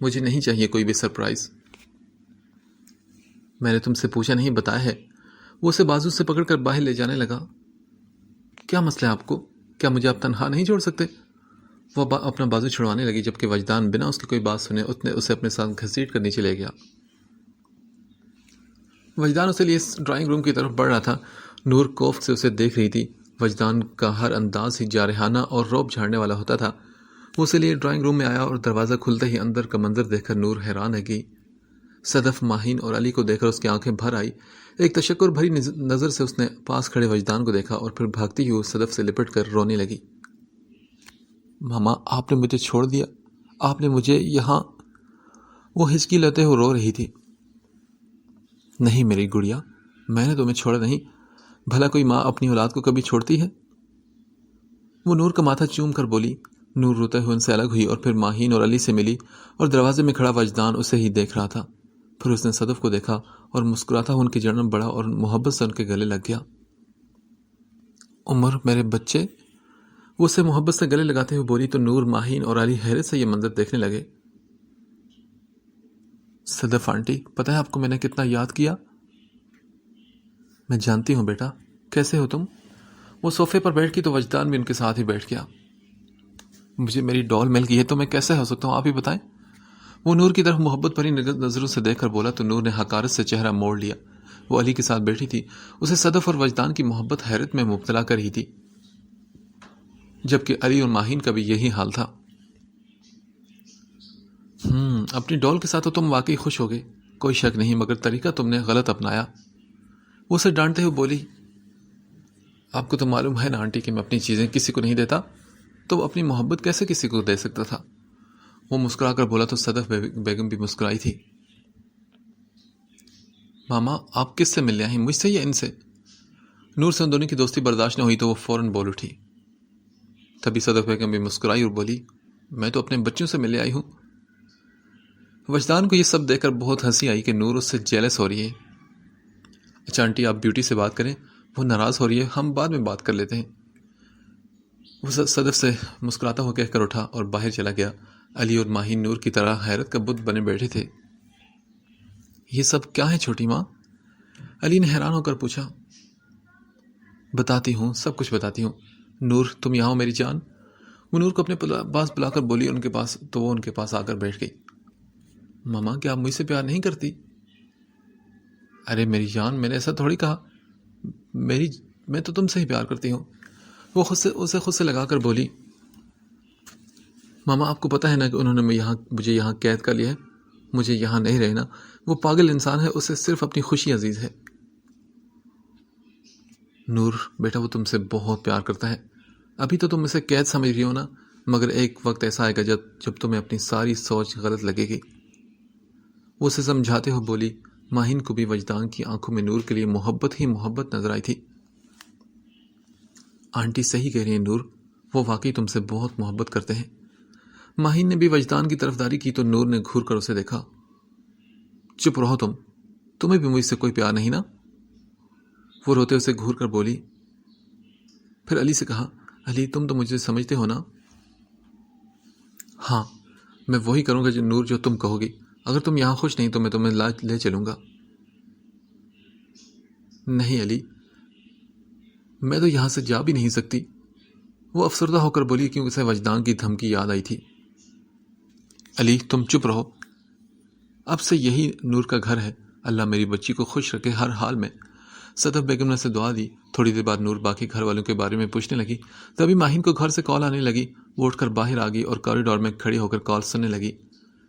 مجھے نہیں چاہیے کوئی بھی سرپرائز۔ میں نے تم سے پوچھا نہیں، بتایا ہے۔ وہ اسے بازو سے پکڑ کر باہر لے جانے لگا۔ کیا مسئلہ ہے آپ کو؟ کیا مجھے آپ تنہا نہیں چھوڑ سکتے؟ وہ اپنا بازو چھڑوانے لگی، جبکہ وجدان بنا اس کی کوئی بات سنے اسے اپنے ساتھ گھسیٹ کر نیچے لے گیا۔ وجدان اسے لیے ڈرائنگ روم کی طرف بڑھ رہا تھا۔ نور کوفت سے اسے دیکھ رہی تھی۔ وجدان کا ہر انداز ہی جارحانہ اور رعب جھاڑنے والا ہوتا تھا۔ وہ اسے لیے ڈرائنگ روم میں آیا اور دروازہ کھلتے ہی اندر کا منظر دیکھ کر نور حیران رہ گئی۔ صدف، ماہین اور علی کو دیکھ کر اس کی آنکھیں بھر آئی۔ ایک تشکر بھری نظر سے اس نے پاس کھڑے وجدان کو دیکھا اور پھر بھاگتی ہوئی صدف سے لپٹ کر رونے لگی۔ ماما آپ نے مجھے چھوڑ دیا، آپ نے مجھے یہاں۔ وہ ہچکی لیتے ہوئے رو رہی تھی۔ نہیں میری گڑیا، میں نے تمہیں چھوڑا نہیں، بھلا کوئی ماں اپنی اولاد کو کبھی چھوڑتی ہے؟ وہ نور کا ماتھا چوم کر بولی۔ نور روتے ہوئے ان سے الگ ہوئی اور پھر ماہین اور علی سے ملی اور دروازے میں کھڑا وجدان اسے ہی دیکھ رہا تھا۔ پھر اس نے صدف کو دیکھا اور مسکراتا ہوا ان کی جڑن بڑھا اور محبت سے ان کے گلے لگ گیا۔ عمر میرے بچے، وہ اسے محبت سے گلے لگاتے ہوئے بولی تو نور، ماہین اور علی حیرت سے یہ منظر دیکھنے لگے۔ صدف آنٹی، پتہ ہے آپ کو میں نے کتنا یاد کیا؟ میں جانتی ہوں بیٹا، کیسے ہو تم؟ وہ صوفے پر بیٹھ کی تو وجدان بھی ان کے ساتھ ہی بیٹھ گیا۔ مجھے میری ڈال مل گئی ہے تو میں کیسے ہو سکتا ہوں، آپ ہی بتائیں۔ وہ نور کی طرف محبت بھری نظروں سے دیکھ کر بولا تو نور نے حقارت سے چہرہ موڑ لیا۔ وہ علی کے ساتھ بیٹھی تھی۔ اسے صدف اور وجدان کی محبت حیرت میں مبتلا کر رہی تھی، جبکہ علی اور ماہین کا بھی یہی حال تھا۔ اپنی ڈال کے ساتھ تو تم واقعی خوش ہو گئے، کوئی شک نہیں، مگر طریقہ تم نے غلط اپنایا۔ وہ اسے ڈانٹتے ہوئے بولی، آپ کو تو معلوم ہے نا آنٹی کہ میں اپنی چیزیں کسی کو نہیں دیتا، تو وہ اپنی محبت کیسے کسی کو دے سکتا تھا؟ وہ مسکرا کر بولا تو صدف بیگم بھی مسکرائی تھی۔ ماما آپ کس سے ملنے آئیں، مجھ سے یا ان سے؟ نور سے ان دونوں کی دوستی برداشت نہ ہوئی تو وہ فوراً بول اٹھی۔ تبھی صدف بیگم بھی مسکرائی اور بولی، میں تو اپنے بچوں سے ملے آئی ہوں۔ وجدان کو یہ سب دیکھ کر بہت ہنسی آئی کہ نور اس سے جیلس ہو رہی ہے۔ اچھا آنٹی، آپ بیوٹی سے بات کریں، وہ ناراض ہو رہی ہے، ہم بعد میں بات کر لیتے ہیں۔ وہ صدف سے مسکراتا ہوا کہہ کر اٹھا اور باہر چلا گیا۔ علی اور ماہین نور کی طرح حیرت کا بت بنے بیٹھے تھے۔ یہ سب کیا ہے چھوٹی ماں؟ علی نے حیران ہو کر پوچھا۔ بتاتی ہوں، سب کچھ بتاتی ہوں۔ نور تم یہاں ہو میری جان؟ وہ نور کو اپنے پاس بلا کر بولی ان کے پاس، تو وہ ان کے پاس آ کر بیٹھ گئی۔ ماما کیا آپ مجھ سے پیار نہیں کرتی؟ ارے میری جان، میں نے ایسا تھوڑی کہا، میں تو تم سے ہی پیار کرتی ہوں۔ وہ اسے خود سے لگا کر بولی، ماما آپ کو پتہ ہے نا کہ انہوں نے مجھے یہاں قید کر لیا ہے، مجھے یہاں نہیں رہنا۔ وہ پاگل انسان ہے، اسے صرف اپنی خوشی عزیز ہے۔ نور بیٹا، وہ تم سے بہت پیار کرتا ہے، ابھی تو تم اسے قید سمجھ رہی ہو نا، مگر ایک وقت ایسا آئے گا جب تمہیں اپنی ساری سوچ غلط لگے گی۔ وہ اسے سمجھاتے ہوئے بولی۔ ماہین کو بھی وجدان کی آنکھوں میں نور کے لیے محبت ہی محبت نظر آئی تھی۔ آنٹی صحیح کہہ رہی ہیں نور، وہ واقعی تم سے بہت محبت کرتے ہیں۔ ماہین نے بھی وجدان کی طرفداری کی تو نور نے گھور کر اسے دیکھا۔ چپ رہو تمہیں بھی مجھ سے کوئی پیار نہیں نا؟ وہ روتے اسے گھور کر بولی۔ پھر علی سے کہا، علی تم تو مجھے سمجھتے ہو نا؟ ہاں، میں وہی کروں گا نور جو تم کہو گی۔ اگر تم یہاں خوش نہیں تو میں تمہیں لے چلوں گا۔ نہیں علی، میں تو یہاں سے جا بھی نہیں سکتی، وہ افسردہ ہو کر بولی کیونکہ اسے وجدان کی دھمکی یاد آئی تھی۔ علی تم چپ رہو، اب سے یہی نور کا گھر ہے، اللہ میری بچی کو خوش رکھے ہر حال میں۔ صدف بیگم نے اسے دعا دی۔ تھوڑی دیر بعد نور باقی گھر والوں کے بارے میں پوچھنے لگی۔ تبھی ماہین کو گھر سے کال آنے لگی۔ وہ اٹھ کر باہر آ گئی اور کوریڈور میں کھڑی ہو کر کال سننے لگی۔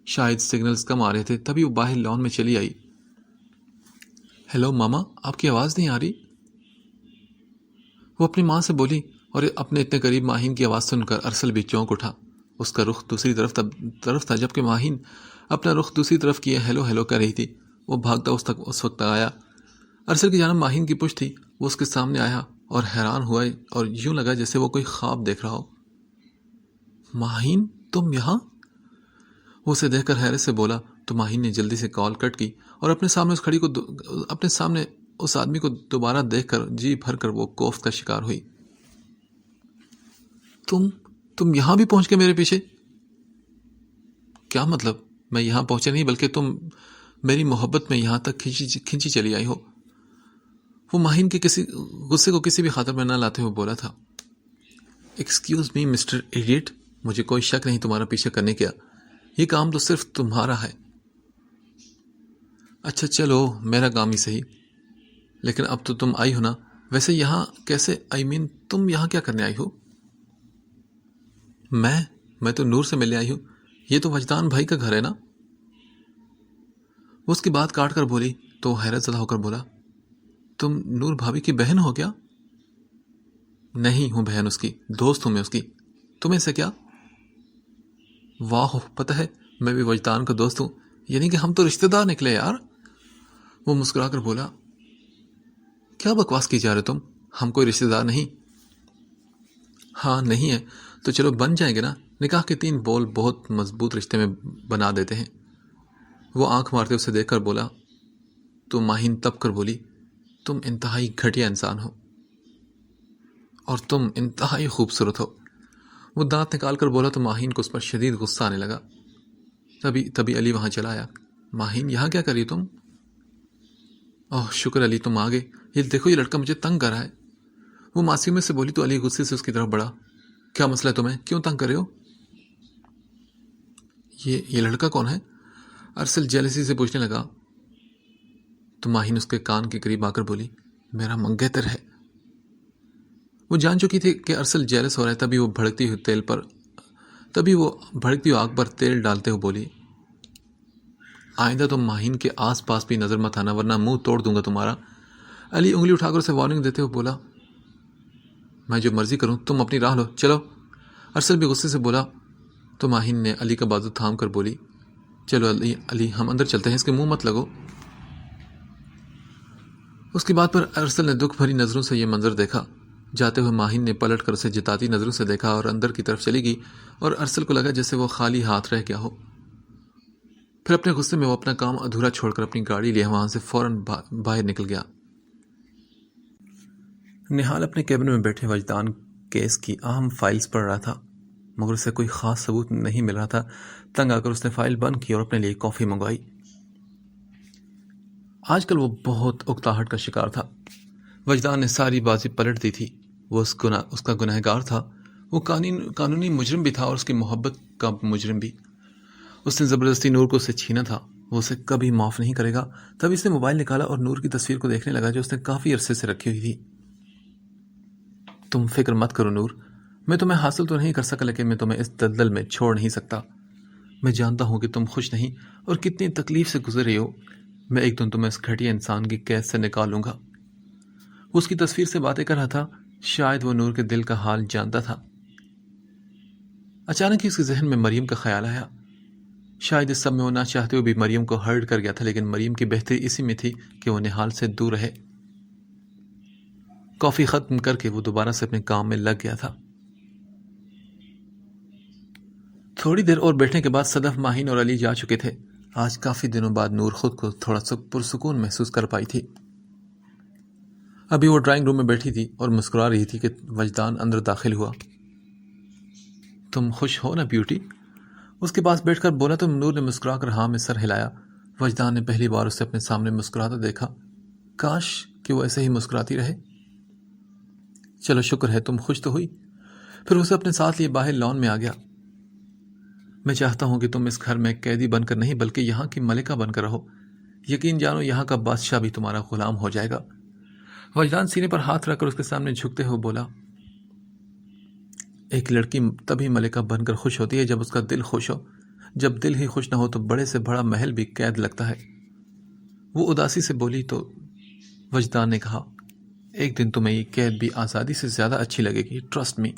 شاید سگنلز کم آ رہے تھے، تبھی وہ باہر لان میں چلی آئی۔ ہیلو ماما، آپ کی آواز نہیں آ رہی؟ وہ اپنی ماں سے بولی اور اپنے اتنے قریب ماہین کی آواز سن کر ارسل بھی چونک اٹھا۔ اس کا رخ دوسری طرف تھا جبکہ ماہین اپنا رخ دوسری طرف کیے ہیلو ہیلو کر رہی تھی۔ وہ بھاگتا اس وقت آیا۔ ارسل کی جانب ماہین کی پشت تھی۔ وہ اس کے سامنے آیا اور حیران ہوا اور یوں لگا جیسے وہ کوئی خواب دیکھ رہا ہو۔ ماہین تم یہاں؟ وہ اسے دیکھ کر حیرت سے بولا تو ماہین نے جلدی سے کال کٹ کی اور اپنے سامنے اس آدمی کو دوبارہ دیکھ کر جی بھر کر وہ کوفت کا شکار ہوئی۔ تم یہاں بھی پہنچ کے میرے پیچھے؟ کیا مطلب؟ میں یہاں پہنچے نہیں بلکہ تم میری محبت میں یہاں تک کھنچی چلی آئی ہو۔ وہ ماہین کے غصے کو کسی بھی خاطر میں نہ لاتے ہوئے بولا تھا۔ ایکسکیوز می مسٹر ایڈیٹ، مجھے کوئی شک نہیں تمہارا پیچھے کرنے کا، یہ کام تو صرف تمہارا ہے۔ اچھا چلو، میرا کام ہی صحیح، لیکن اب تو تم آئی ہو نا، ویسے یہاں کیسے تم یہاں کیا کرنے آئی ہو؟ میں تو نور سے ملنے آئی ہوں، یہ تو وجدان بھائی کا گھر ہے نا۔ وہ اس کی بات کاٹ کر بولی تو حیرت زدہ ہو کر بولا، تم نور بھابھی کی بہن ہو کیا؟ نہیں ہوں بہن اس کی، دوست ہوں میں اس کی، تمہیں سے کیا؟ واہ، پتہ ہے میں بھی وجدان کا دوست ہوں، یعنی کہ ہم تو رشتہ دار نکلے یار۔ وہ مسکرا کر بولا، کیا بکواس کی جا رہے تم، ہم کوئی رشتہ دار نہیں۔ ہاں نہیں ہے تو چلو بن جائیں گے نا، نکاح کے 3 بول بہت مضبوط رشتے میں بنا دیتے ہیں۔ وہ آنکھ مارتے اسے دیکھ کر بولا تو ماہین تب کر بولی، تم انتہائی گھٹیا انسان ہو اور تم انتہائی خوبصورت ہو۔ وہ دانت نکال کر بولا تو ماہین کو اس پر شدید غصہ آنے لگا۔ تبھی علی وہاں چلا آیا۔ ماہین یہاں کیا کری تم؟ اوہ شکر علی تم آ گئے، یہ دیکھو یہ لڑکا مجھے تنگ کر رہا ہے۔ وہ معصومی سے بولی تو علی غصے سے اس کی طرف بڑھا۔ کیا مسئلہ ہے تمہیں، کیوں تنگ کر رہے ہو؟ یہ لڑکا کون ہے؟ ارسل جیلسی سے پوچھنے لگا تو ماہین اس کے کان کے قریب آ کر بولی، میرا منگیتر ہے۔ وہ جان چکی تھی کہ ارسل جیلس ہو رہا ہے، تبھی وہ بھڑکتی ہوئی آگ پر تیل ڈالتے ہوئے بولی، آئندہ تم ماہین کے آس پاس بھی نظر مت آنا ورنہ منہ توڑ دوں گا تمہارا۔ علی انگلی اٹھا کر اسے وارننگ دیتے ہوئے بولا، میں جو مرضی کروں، تم اپنی راہ لو، چلو۔ ارسل بھی غصے سے بولا تو ماہین نے علی کا بازو تھام کر بولی، چلو علی ہم اندر چلتے ہیں، اس کے منہ مت لگو۔ اس کی بات پر ارسل نے دکھ بھری نظروں سے یہ منظر دیکھا۔ جاتے ہوئے ماہین نے پلٹ کر اسے جتاتی نظروں سے دیکھا اور اندر کی طرف چلی گئی، اور ارسل کو لگا جیسے وہ خالی ہاتھ رہ گیا ہو۔ پھر اپنے غصے میں وہ اپنا کام ادھورا چھوڑ کر اپنی گاڑی لیا وہاں سے فوراً باہر نکل گیا۔ نہال اپنے کیبن میں بیٹھے وجدان کیس کی اہم فائلز پڑھ رہا تھا، مگر اسے کوئی خاص ثبوت نہیں مل رہا تھا۔ تنگ آ کر اس نے فائل بند کی اور اپنے لیے کافی منگوائی۔ آج کل وہ بہت اکتاہٹ کا شکار تھا۔ وجدان نے ساری بازی پلٹ دی تھی۔ وہ اس کا گنہگار تھا، وہ قانونی مجرم بھی تھا اور اس کی محبت کا مجرم بھی۔ اس نے زبردستی نور کو اسے چھینا تھا، وہ اسے کبھی معاف نہیں کرے گا۔ تب اس نے موبائل نکالا اور نور کی تصویر کو دیکھنے لگا جو اس نے کافی عرصے سے رکھی ہوئی تھی۔ تم فکر مت کرو نور، میں تمہیں حاصل تو نہیں کر سکا، لیکن میں تمہیں اس دلدل میں چھوڑ نہیں سکتا۔ میں جانتا ہوں کہ تم خوش نہیں اور کتنی تکلیف سے گزر رہی ہو۔ میں ایک دن تمہیں اس گھٹیا انسان کی قید سے نکالوں گا۔ وہ اس کی تصویر سے باتیں کر رہا تھا، شاید وہ نور کے دل کا حال جانتا تھا۔ اچانک ہی اس کے ذہن میں مریم کا خیال آیا۔ شاید اس سب میں وہ نہ چاہتے ہوئے بھی مریم کو ہرٹ کر گیا تھا، لیکن مریم کی بہتری اسی میں تھی کہ وہ نہال سے دور رہے۔ کافی ختم کر کے وہ دوبارہ سے اپنے کام میں لگ گیا تھا۔ تھوڑی دیر اور بیٹھنے کے بعد صدف، ماہین اور علی جا چکے تھے۔ آج کافی دنوں بعد نور خود کو تھوڑا پرسکون محسوس کر پائی تھی۔ ابھی وہ ڈرائنگ روم میں بیٹھی تھی اور مسکرا رہی تھی کہ وجدان اندر داخل ہوا۔ تم خوش ہو نا بیوٹی؟ اس کے پاس بیٹھ کر بولا تو نور نے مسکرا کر ہاں میں سر ہلایا۔ وجدان نے پہلی بار اسے اپنے سامنے مسکراتا دیکھا، کاش کہ وہ ایسے ہی مسکراتی رہے۔ چلو شکر ہے تم خوش تو ہوئی۔ پھر اسے اپنے ساتھ لیے باہر لان میں آ گیا۔ میں چاہتا ہوں کہ تم اس گھر میں قیدی بن کر نہیں بلکہ یہاں کی ملکہ بن کر رہو۔ یقین جانو یہاں کا بادشاہ بھی تمہارا غلام ہو جائے گا۔ وجدان سینے پر ہاتھ رکھ کر اس کے سامنے جھکتے ہوئے بولا، ایک لڑکی تبھی ملکہ بن کر خوش ہوتی ہے جب اس کا دل خوش ہو۔ جب دل ہی خوش نہ ہو تو بڑے سے بڑا محل بھی قید لگتا ہے۔ وہ اداسی سے بولی تو وجدان نے کہا، ایک دن تمہیں یہ قید بھی آزادی سے زیادہ اچھی لگے گی، ٹرسٹ می۔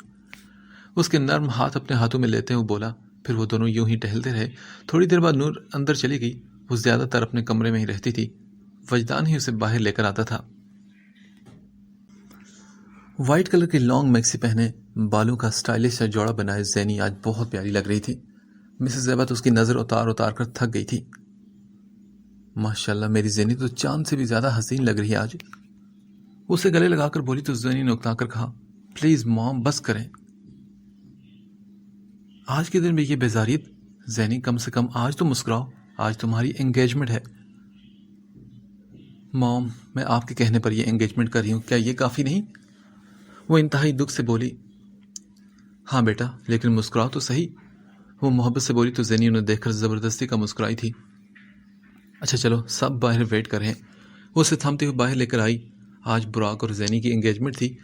اس کے نرم ہاتھ اپنے ہاتھوں میں لیتے ہوئے بولا۔ پھر وہ دونوں یوں ہی ٹہلتے رہے۔ تھوڑی دیر بعد نور اندر چلی گئی۔ وہ زیادہ تر اپنے کمرے میں ہی رہتی تھی، وجدان ہی اسے باہر لے کر آتا تھا۔ وائٹ کلر کی لانگ میکسی پہنے، بالوں کا سٹائلش سا جوڑا بنائے زینی آج بہت پیاری لگ رہی تھی۔ مسز زیبت اس کی نظر اتار کر تھک گئی تھی۔ ماشاءاللہ میری زینی تو چاند سے بھی زیادہ حسین لگ رہی ہے آج۔ اسے گلے لگا کر بولی تو زینی نے اکتا کر کہا، پلیز مام بس کریں۔ آج کے دن میں یہ بیزاریت؟ زینی کم سے کم آج تو مسکراؤ، آج تمہاری انگیجمنٹ ہے۔ مام میں آپ کے کہنے پر یہ انگیجمنٹ کر رہی ہوں، کیا یہ کافی نہیں؟ وہ انتہائی دکھ سے بولی۔ ہاں بیٹا لیکن مسکراؤ تو صحیح۔ وہ محبت سے بولی تو زینی انہیں دیکھ کر زبردستی کا مسکرائی تھی۔ اچھا چلو سب باہر ویٹ کر رہے ہیں۔ وہ اسے تھامتے ہوئے باہر لے کر آئی۔ آج براق اور زینی کی انگیجمنٹ تھی۔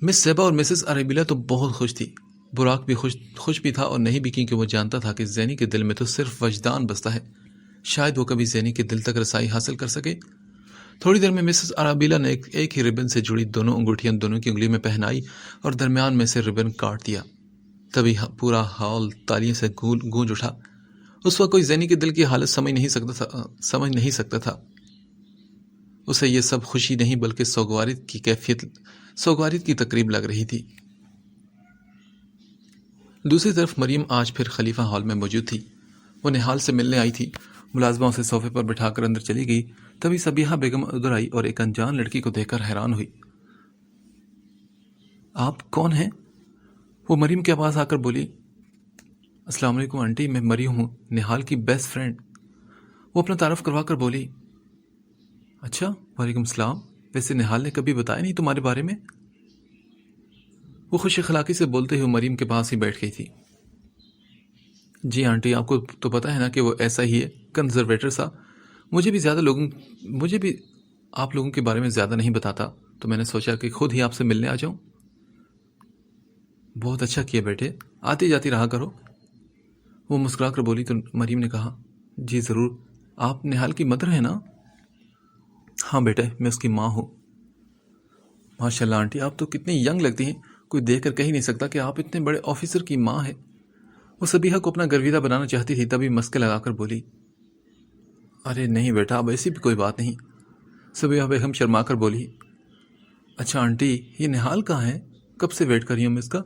مس زیبا اور مسز اریبیلا تو بہت خوش تھی۔ براق بھی خوش بھی تھا اور نہیں بھی، کیونکہ وہ جانتا تھا کہ زینی کے دل میں تو صرف وجدان بستا ہے، شاید وہ کبھی زینی کے دل تک رسائی حاصل کر سکے۔ تھوڑی دیر میں مسز اریبیلا نے ایک ہی ربن سے جڑی دونوں انگوٹھیاں دونوں کی انگلی میں پہنائی اور درمیان میں سے ربن کاٹ دیا۔ تبھی پورا ہال تالیوں سے گونج اٹھا۔ اس وقت کوئی زینی کے دل کی حالت سمجھ نہیں سکتا تھا۔ اسے یہ سب خوشی نہیں بلکہ سوگوارید کی تقریب لگ رہی تھی۔ دوسری طرف مریم آج پھر خلیفہ ہال میں موجود تھی۔ وہ نہال سے ملنے آئی تھی۔ ملازمہ اسے صوفے پر بٹھا کر اندر چلی گئی۔ تبھی صبیحہ بیگم ادھر آئی اور ایک انجان لڑکی کو دیکھ کر حیران ہوئی۔ آپ کون ہیں؟ وہ مریم کے پاس آ کر بولی، السلام علیکم آنٹی، میں مریم ہوں، نہال کی بیسٹ فرینڈ۔ وہ اپنا تعارف کروا کر بولی، اچھا وعلیکم السلام، ویسے نہال نے کبھی بتایا نہیں تمہارے بارے میں۔ وہ خوش اخلاقی سے بولتے ہوئے مریم کے پاس ہی بیٹھ گئی تھی۔ جی آنٹی آپ کو تو پتہ ہے نا کہ وہ ایسا ہی ہے، کنزرویٹر سا۔ مجھے بھی آپ لوگوں کے بارے میں زیادہ نہیں بتاتا، تو میں نے سوچا کہ خود ہی آپ سے ملنے آ جاؤں۔ بہت اچھا کیا بیٹے، آتی جاتی رہا کرو۔ وہ مسکرا کر بولی تو مریم نے کہا، جی ضرور، آپ نہال کی مدر ہیں نا؟ ہاں بیٹے میں اس کی ماں ہوں۔ ماشاء اللہ آنٹی آپ تو کتنی ینگ لگتی ہیں، کوئی دیکھ کر کہہ نہیں سکتا کہ آپ اتنے بڑے آفیسر کی ماں ہیں۔ وہ صبیحہ کو اپنا گرویدہ بنانا چاہتی تھی، تبھی مسکے لگا کر بولی، ارے نہیں بیٹا اب ایسی بھی کوئی بات نہیں۔ صبیحہ بیگم شرما کر بولی، اچھا آنٹی، یہ نہال کہاں ہے؟ کب سے ویٹ کر رہی ہوں میں اس کا؟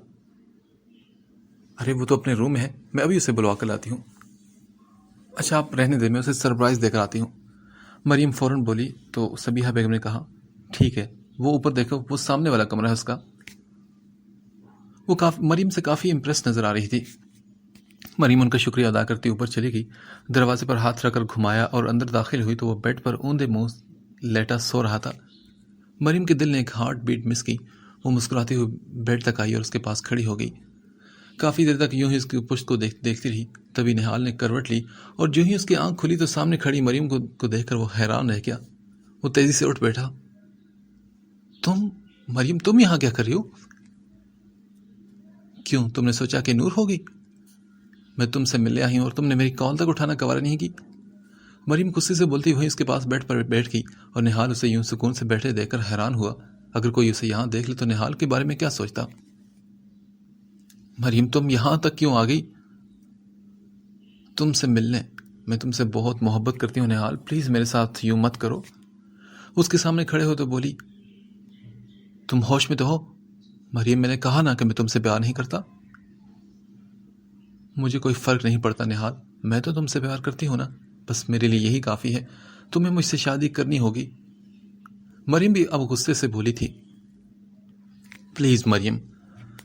ارے وہ تو اپنے روم میں ہے، میں ابھی اسے بلوا کر لاتی ہوں۔ اچھا آپ رہنے دیں، میں اسے سرپرائز دے کر آتی ہوں، مریم فوراً بولی۔ تو صبیحہ بیگم نے کہا، ٹھیک ہے، وہ اوپر دیکھو، وہ سامنے والا کمرہ ہے اس کا۔ وہ مریم سے کافی امپریس نظر آ رہی تھی۔ مریم ان کا شکریہ ادا کرتی اوپر چلی گئی، دروازے پر ہاتھ رکھ کر گھمایا اور اندر داخل ہوئی تو وہ بیڈ پر اوندے منہ لیٹا سو رہا تھا۔ مریم کے دل نے ایک ہارٹ بیٹ مس کی۔ وہ مسکراتی ہوئی بیڈ تک آئی اور اس کے پاس کھڑی ہو گئی۔ کافی دیر تک یوں ہی اس کی پشت کو دیکھتی رہی۔ تبھی نہال نے کروٹ لی اور جو ہی اس کی آنکھ کھلی تو سامنے کھڑی مریم کو دیکھ کر وہ حیران رہ گیا۔ وہ تیزی سے اٹھ بیٹھا۔ مریم تم یہاں کیا کر رہی ہو؟ کیوں، تم نے سوچا کہ نور ہوگی؟ میں تم سے ملنے آئی ہوں اور تم نے میری کال تک اٹھانا گوارا نہیں کی۔ مریم غصے سے بولتی وہیں اس کے پاس بیڈ پر بیٹھ گئی اور نہال اسے یوں سکون سے بیٹھے دیکھ کر حیران ہوا۔ اگر کوئی اسے یہاں دیکھ لے تو نہال کے بارے میں کیا سوچتا؟ مریم تم یہاں تک کیوں آ گئی؟ تم سے ملنے۔ میں تم سے بہت محبت کرتی ہوں نہال، پلیز میرے ساتھ یوں مت کرو۔ اس کے سامنے کھڑے ہو تو بولی، تم ہوش میں تو ہو؟ مریم میں نے کہا نا کہ میں تم سے پیار نہیں کرتا۔ مجھے کوئی فرق نہیں پڑتا نہال، میں تو تم سے پیار کرتی ہوں نا، بس میرے لیے یہی کافی ہے، تمہیں مجھ سے شادی کرنی ہوگی۔ مریم بھی اب غصے سے بولی تھی، پلیز مریم،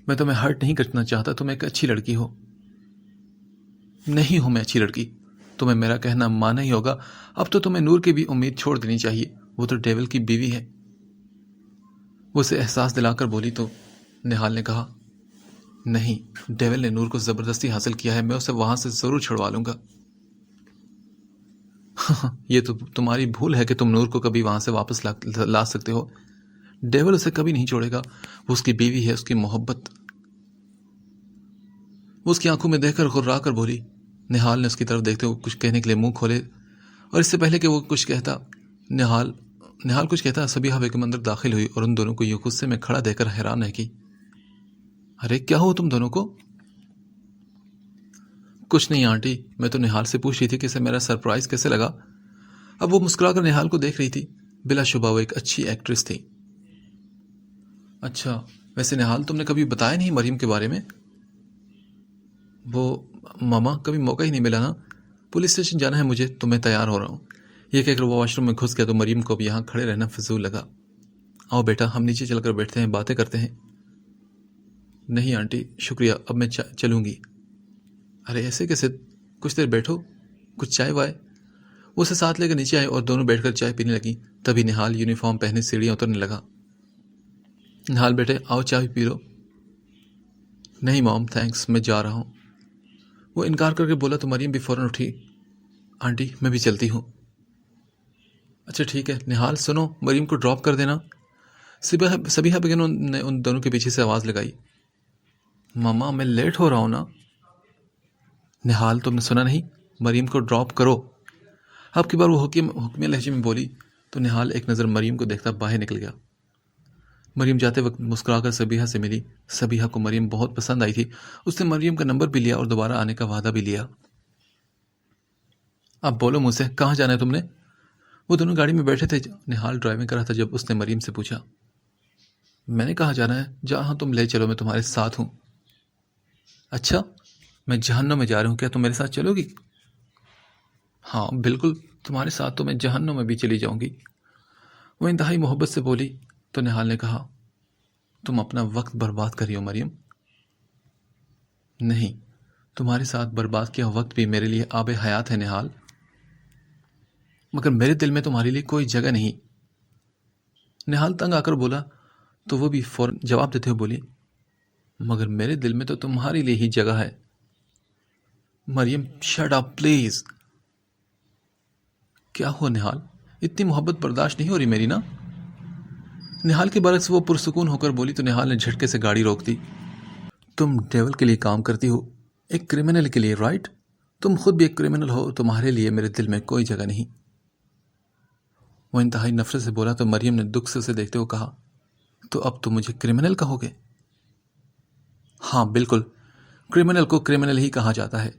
میں تمہیں ہرٹ نہیں کرنا چاہتا، تم ایک اچھی لڑکی ہو۔ نہیں ہوں میں اچھی لڑکی، تمہیں میرا کہنا مانا ہی ہوگا۔ اب تو تمہیں نور کی بھی امید چھوڑ دینی چاہیے، وہ تو ڈیول کی بیوی ہے۔ وہ اسے احساس دلا کر بولی تو نہال نے کہا، نہیں، ڈیول نے نور کو زبردستی حاصل کیا ہے، میں اسے وہاں سے ضرور چھڑوا لوں گا۔ یہ تو تمہاری بھول ہے کہ تم نور کو کبھی وہاں سے واپس لا سکتے ہو۔ ڈیول اسے کبھی نہیں چھوڑے گا، وہ اس کی بیوی ہے، اس کی محبت۔ وہ اس کی آنکھوں میں دیکھ کر غرا کر بولی۔ نہال نے اس کی طرف دیکھتے ہوئے کچھ کہنے کے لیے منہ کھولے اور اس سے پہلے کہ وہ کچھ کہتا نہال کچھ کہتا صبیحہ بیگم اندر داخل ہوئی اور ان دونوں کو یہ غصے میں کھڑا دیکھ کر حیران رہ گئی۔ ارے کیا ہو تم دونوں کو؟ کچھ نہیں آنٹی، میں تو نہال سے پوچھ رہی تھی کہ اسے میرا سرپرائز کیسے لگا۔ اب وہ مسکرا کر نہال کو دیکھ رہی تھی۔ بلا شبہ وہ ایک اچھی ایکٹریس تھی۔ اچھا، ویسے نہال تم نے کبھی بتایا نہیں مریم کے بارے میں؟ وہ ماما کبھی موقع ہی نہیں ملا نا، پولیس اسٹیشن جانا ہے مجھے تو میں تیار ہو رہا ہوں۔ یہ کہہ کر وہ واش روم میں گھس گیا تو مریم کو اب یہاں کھڑے رہنا فضول لگا۔ آؤ بیٹا ہم نیچے چل کر بیٹھتے ہیں، باتیں کرتے ہیں۔ نہیں آنٹی شکریہ، اب میں چلوں گی۔ ارے ایسے کیسے، کچھ دیر بیٹھو، کچھ چائے وائے۔ وہ اسے ساتھ لے کر نیچے آئے اور دونوں بیٹھ کر چائے پینے لگی۔ تبھی نہال یونیفارم پہنے سیڑھیاں اترنے لگا۔ نہال بیٹے آؤ چائے پی لو۔ نہیں مام تھینکس، میں جا رہا ہوں۔ وہ انکار کر کے بولا تو مریم بھی فوراً اٹھی، آنٹی میں بھی چلتی ہوں۔ اچھا ٹھیک ہے نہال، سنو مریم کو ڈراپ کر دینا۔ صبیحہ بیگم نے ان دونوں کے پیچھے سے آواز لگائی۔ ماما میں لیٹ ہو رہا ہوں نا۔ نہال تم نے سنا نہیں، مریم کو ڈراپ کرو۔ اب کی بار وہ حکمی لہجے میں بولی تو نہال ایک نظر مریم کو دیکھتا باہر نکل گیا۔ مریم جاتے وقت مسکرا کر صبیحہ سے ملی۔ صبیحہ کو مریم بہت پسند آئی تھی، اس نے مریم کا نمبر بھی لیا اور دوبارہ آنے کا وعدہ بھی لیا۔ اب بولو مجھ سے کہاں جانا ہے تم نے؟ وہ دونوں گاڑی میں بیٹھے تھے، نہال ڈرائیونگ کر رہا تھا جب اس نے مریم سے پوچھا۔ میں نے کہاں جانا ہے، جہاں تم لے چلو میں تمہارے ساتھ ہوں۔ اچھا میں جہنم میں جا رہا ہوں، کیا تم میرے ساتھ چلو گی؟ ہاں بالکل، تمہارے ساتھ تو میں جہنم میں بھی چلی جاؤں گی۔ وہ انتہائی محبت سے بولی تو نہال نے کہا، تم اپنا وقت برباد کر رہی ہو مریم۔ نہیں، تمہارے ساتھ برباد کیا وقت بھی میرے لیے آب حیات ہے نہال، مگر میرے دل میں تمہارے لیے کوئی جگہ نہیں۔ نہال تنگ آ کر بولا تو وہ بھی فوراً جواب دیتے ہوئے بولی، مگر میرے دل میں تو تمہارے لیے ہی جگہ ہے۔ مریم شٹ اپ پلیز۔ کیا ہو نہال، اتنی محبت برداشت نہیں ہو رہی میری نا؟ نہال کے برعکس وہ پرسکون ہو کر بولی تو نہال نے جھٹکے سے گاڑی روک دی۔ تم ڈیول کے لیے کام کرتی ہو، ایک کرمنل کے لیے، رائٹ؟ تم خود بھی ایک کرمنل ہو، تمہارے لیے میرے دل میں کوئی جگہ نہیں۔ وہ انتہائی نفرت سے بولا تو مریم نے دکھ سے اسے دیکھتے ہوئے کہا، تو اب تم مجھے کرمنل کہو گے؟ ہاں بالکل، کرمنل کو کرمنل ہی کہا جاتا ہے۔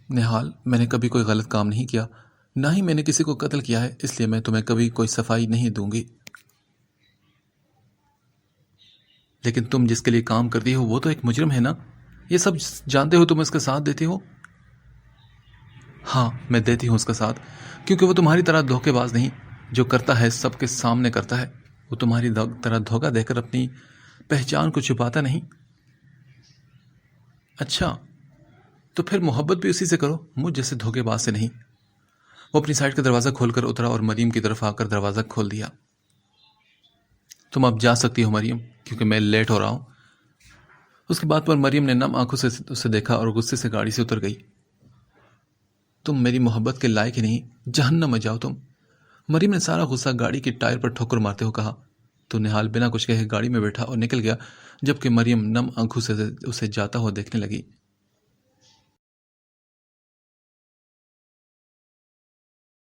نہال میں نے کبھی کوئی غلط کام نہیں کیا، نہ ہی میں نے کسی کو قتل کیا ہے، اس لیے میں تمہیں کبھی کوئی صفائی نہیں دوں گی۔ لیکن تم جس کے لیے کام کرتی ہو وہ تو ایک مجرم ہے نا؟ یہ سب جانتے ہو تم اس کا ساتھ دیتی ہو؟ ہاں، میں دیتی ہوں اس کا ساتھ، کیونکہ وہ تمہاری طرح دھوکے باز نہیں، جو کرتا ہے سب کے سامنے کرتا ہے۔ وہ تمہاری طرح دھوکہ دے کر اپنی پہچان کو چھپاتا نہیں۔ اچھا، تو پھر محبت بھی اسی سے کرو، مجھ جیسے دھوکے باز سے نہیں۔ وہ اپنی سائڈ کا دروازہ کھول کر اترا اور مریم کی طرف آ کر دروازہ کھول دیا۔ تم اب جا سکتی ہو مریم، کیونکہ میں لیٹ ہو رہا ہوں۔ اس کی بات پر مریم نے نم آنکھوں سے اسے دیکھا اور غصے سے گاڑی سے اتر گئی۔ تم میری محبت کے لائق ہی نہیں، جہنم میں جاؤ تم۔ مریم نے سارا غصہ گاڑی کی ٹائر پر ٹھوکر مارتے ہوئے کہا۔ تو نہال بنا کچھ کہے گاڑی میں بیٹھا اور نکل گیا، جبکہ مریم نم آنکھوں سے اسے جاتا ہوا دیکھنے لگی۔